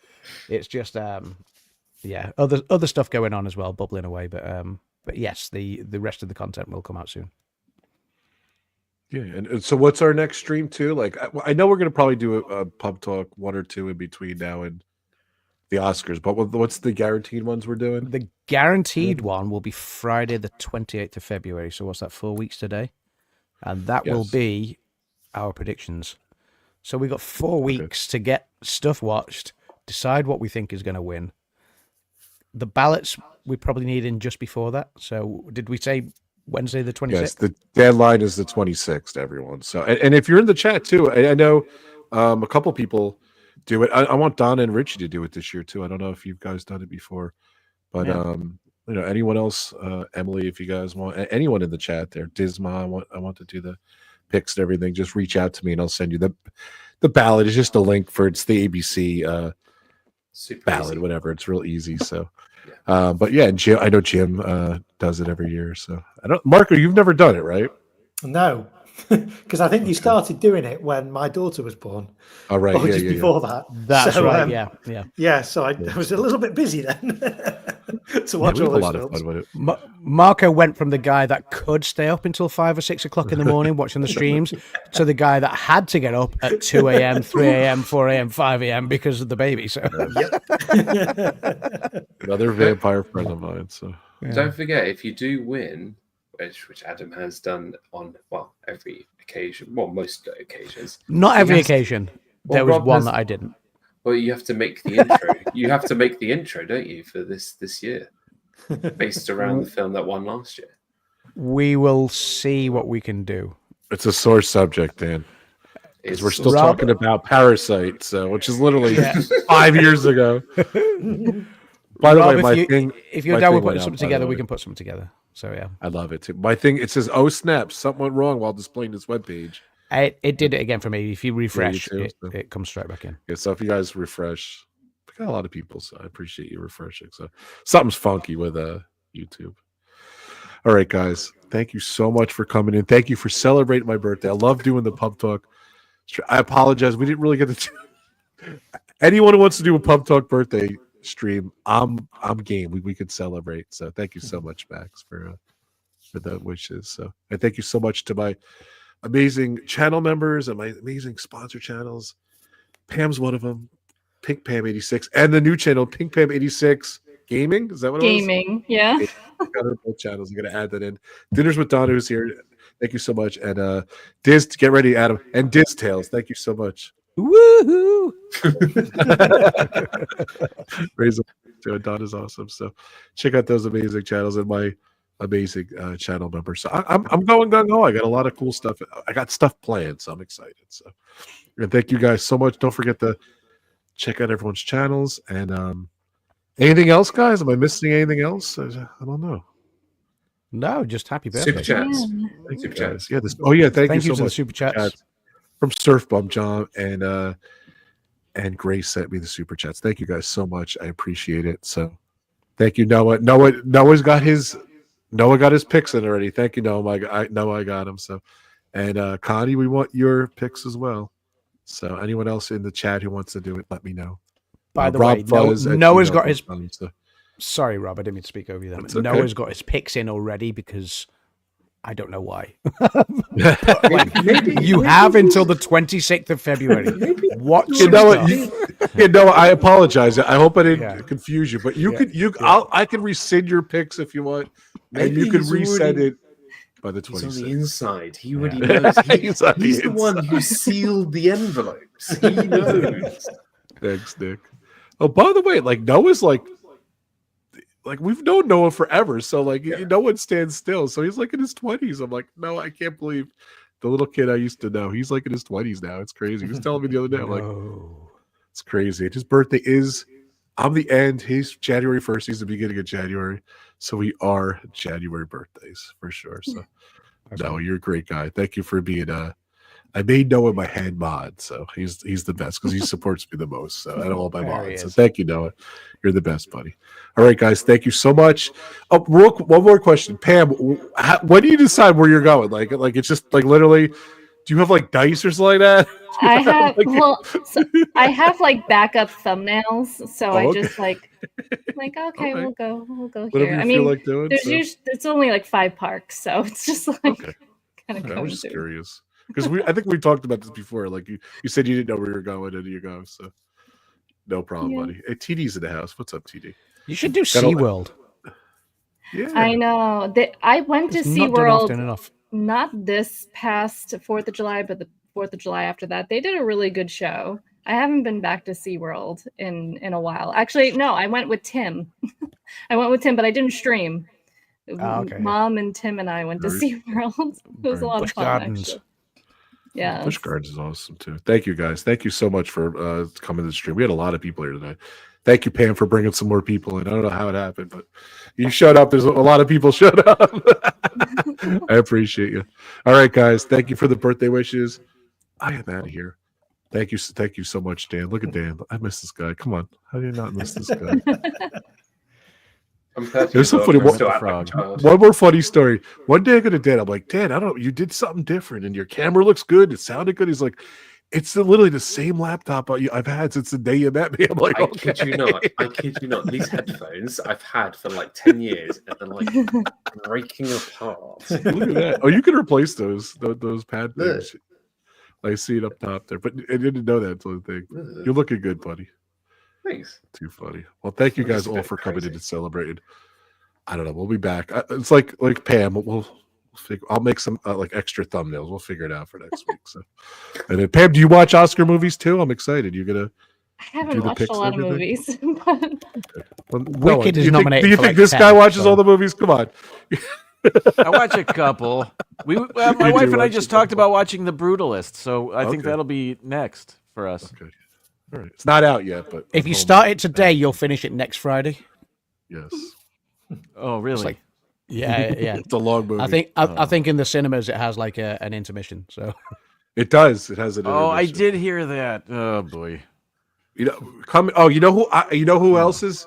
just other stuff going on as well, bubbling away. But yes, the rest of the content will come out soon. Yeah, and so what's our next stream too? Like, I know we're going to probably do a pub talk 1 or 2 in between now and the Oscars, but what's the guaranteed ones we're doing? The guaranteed one will be Friday the 28th of February. So what's that, 4 weeks today? And that will be our predictions. So we got 4 weeks to get stuff watched, decide what we think is going to win. The ballots we probably need in just before that. So did we say Wednesday the 26th? Yes, the deadline is the 26th, everyone. So, and if you're in the chat too, I know a couple people do it. I want Donna and Richie to do it this year too. I don't know if you guys done it before, but anyone else, Emily, if you guys want, anyone in the chat there, Disma, I want to do the picks and everything. Just reach out to me and I'll send you the ballot. Is just a link for it's the ABC ballot, whatever. It's real easy. So. But yeah, Jim, I know Jim does it every year. So I don't, Marco, you've never done it, right? No, because I think you started doing it when my daughter was born. All right, or just before that. That's right. Yeah. So I was a little bit busy then to watch all those films. Fun with it. Marco went from the guy that could stay up until 5 or 6 o'clock in the morning watching the streams to the guy that had to get up at 2 a.m., 3 a.m., 4 a.m., 5 a.m. because of the baby. So another vampire friend of mine. So don't forget, if you do win, which Adam has done on every occasion, most occasions. Not every occasion. There was one that I didn't. Well, you have to make the intro. You have to make the intro, don't you, for this year, based around the film that won last year. We will see what we can do. It's a sore subject, Dan. Because we're still talking about Parasite, which is literally 5 years ago. By the way, if you're down with putting something together, we can put something together. So yeah, I love it too. My thing, it says, "Oh snap! Something went wrong while displaying this webpage." It did it again for me. If you refresh, it comes straight back in. Yeah, so if you guys refresh, we got a lot of people, so I appreciate you refreshing. So something's funky with YouTube. All right, guys, thank you so much for coming in. Thank you for celebrating my birthday. I love doing the pub talk. I apologize, we didn't really get to. Anyone who wants to do a pub talk birthday stream, I'm game. We could celebrate. So thank you so much, Max, for the wishes. So and thank you so much to my amazing channel members and my amazing sponsor channels. Pam's one of them, Pink Pam 86, and the new channel Pink Pam 86 Gaming. Is that what it was? Gaming, yeah. Got her both channels. I'm gonna add that in. Dinners with Donna who's here. Thank you so much. And Diz, get ready, Adam. And Diz Tales, thank you so much. Woohoo! Raise up. Donna's awesome. So check out those amazing channels and my amazing channel members. So I'm going gung ho. I got a lot of cool stuff. I got stuff planned, so I'm excited. So and thank you guys so much. Don't forget to check out everyone's channels. And anything else, guys? Am I missing anything else? I don't know. No, just happy birthday. Super chats. Yeah. Thank you, chats. Yeah. Thank you so for much. the super chats. From Surf Bum John and Grace sent me the super chats. Thank you guys so much. I appreciate it. So thank you, Noah. Noah's got his picks in already. Thank you, Noah. I got him. So and Connie, we want your picks as well. So anyone else in the chat who wants to do it, let me know. By the way, Noah's got his. Sorry, Rob, I didn't mean to speak over you. Okay. Noah's got his picks in already because I don't know why. You have until the 26th of February. What? I apologize. I hope I didn't confuse you, but I can rescind your picks if you want, and you can resend it by the 26th. He's on the inside. He already knows. He's the one who sealed the envelopes. He knows. Thanks, Nick. Oh, by the way, Noah's like we've known Noah forever, so no one stands still. So he's in his 20s. I'm like, no, I can't believe the little kid I used to know. He's in his 20s now. It's crazy. He was telling me the other day, I'm like, it's crazy. His birthday is I'm the end. He's January 1st. He's the beginning of January. So we are January birthdays for sure. So no, you're a great guy. Thank you for being a I made Noah my head mod, so he's the best because he supports me the most. So I don't want my mods. So thank you, Noah. You're the best, buddy. All right, guys, thank you so much. Oh, one more question, Pam. When do you decide where you're going? Like it's just like literally. Do you have like dice or something like that? I have so I have like backup thumbnails, so I just like okay, we'll go Whatever here. I mean, like doing, it's only like 5 parks, so it's just like kind of. I was just curious because I think we talked about this before. Like you said you didn't know where you were going, and you go. So no problem, buddy. Hey, TD's in the house. What's up, TD? You should do SeaWorld. Yeah, I know. I went to SeaWorld. Not this past 4th of July, but the 4th of July after that. They did a really good show. I haven't been back to SeaWorld in a while. Actually, no, I went with Tim. But I didn't stream. Mom and Tim and I went to SeaWorld. It was a lot of fun. Gardens. Yeah. Busch Gardens is awesome too. Thank you guys. Thank you so much for coming to the stream. We had a lot of people here tonight. Thank you, Pam, for bringing some more people in. I don't know how it happened, but you showed up. There's a lot of people showed up. I appreciate you. All right, guys. Thank you for the birthday wishes. I am out of here. Thank you so much, Dan. Look at Dan. I miss this guy. Come on. How do you not miss this guy? There's some funny one more funny story. One day I go to Dan. I'm like, Dan, I don't know. You did something different, and your camera looks good. It sounded good. He's like, it's literally the same laptop I've had since the day you met me. I'm like, I kid you not. These headphones I've had for like 10 years, and they're like breaking apart. Look at that. Oh, you can replace those pad things. I see it up top there, but I didn't know that until the thing. You're looking good, buddy. Thanks. Too funny. Well, thank you guys all for coming in and celebrating. I don't know. We'll be back. It's like Pam. I'll make some like extra thumbnails. We'll figure it out for next week. So, and then Pam, do you watch Oscar movies too? I'm excited. You're gonna. I haven't watched a lot of movies. Wicked is nominated. Do you think this guy watches all the movies? Come on. I watch a couple. My wife and I just talked about watching The Brutalist, so I think that'll be next for us. Okay. All right. It's not out yet, but if you start it today, you'll finish it next Friday. Yes. Oh, really? Yeah. It's a long movie. I think in the cinemas it has like an intermission. So it does. It has an intermission. Oh, I did hear that. Oh boy. You know who else is?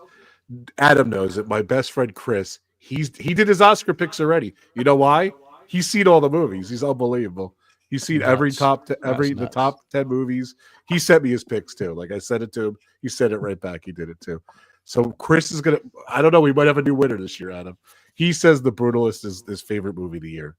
Adam knows it. My best friend Chris. He did his Oscar picks already. You know why? He's seen all the movies. He's unbelievable. He's seen the top 10 movies. He sent me his picks too. Like I sent it to him. He sent it right back. He did it too. So Chris is gonna. I don't know. We might have a new winner this year, Adam. He says The Brutalist is his favorite movie of the year,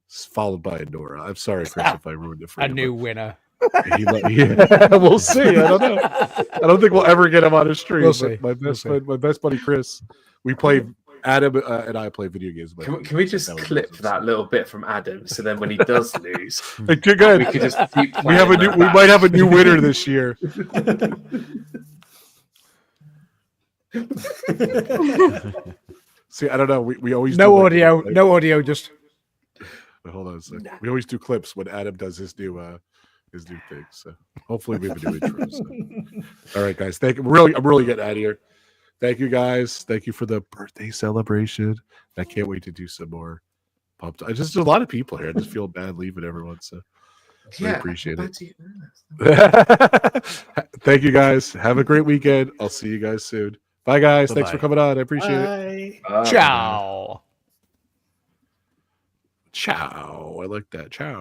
followed by Nora. I'm sorry, Chris, if I ruined it for you. A new winner. We'll see. I don't know. I don't think we'll ever get him on a stream. We'll see. My best buddy Chris. We play. Adam and I play video games. Can we just clip that little bit from Adam so then when he does lose, good. We could just keep we might have a new winner this year. See, I don't know. We always no audio. Just hold on a second. We always do clips when Adam does his new thing. So hopefully we have a new intro. So. All right, guys. Thank you. I'm really getting out of here. Thank you guys. Thank you for the birthday celebration. I can't wait to do some more pop. There's a lot of people here. I just feel bad leaving everyone. So I appreciate it. Thank you guys. Have a great weekend. I'll see you guys soon. Bye guys. Bye-bye. Thanks for coming on. I appreciate it. Ciao. Ciao. I like that. Ciao.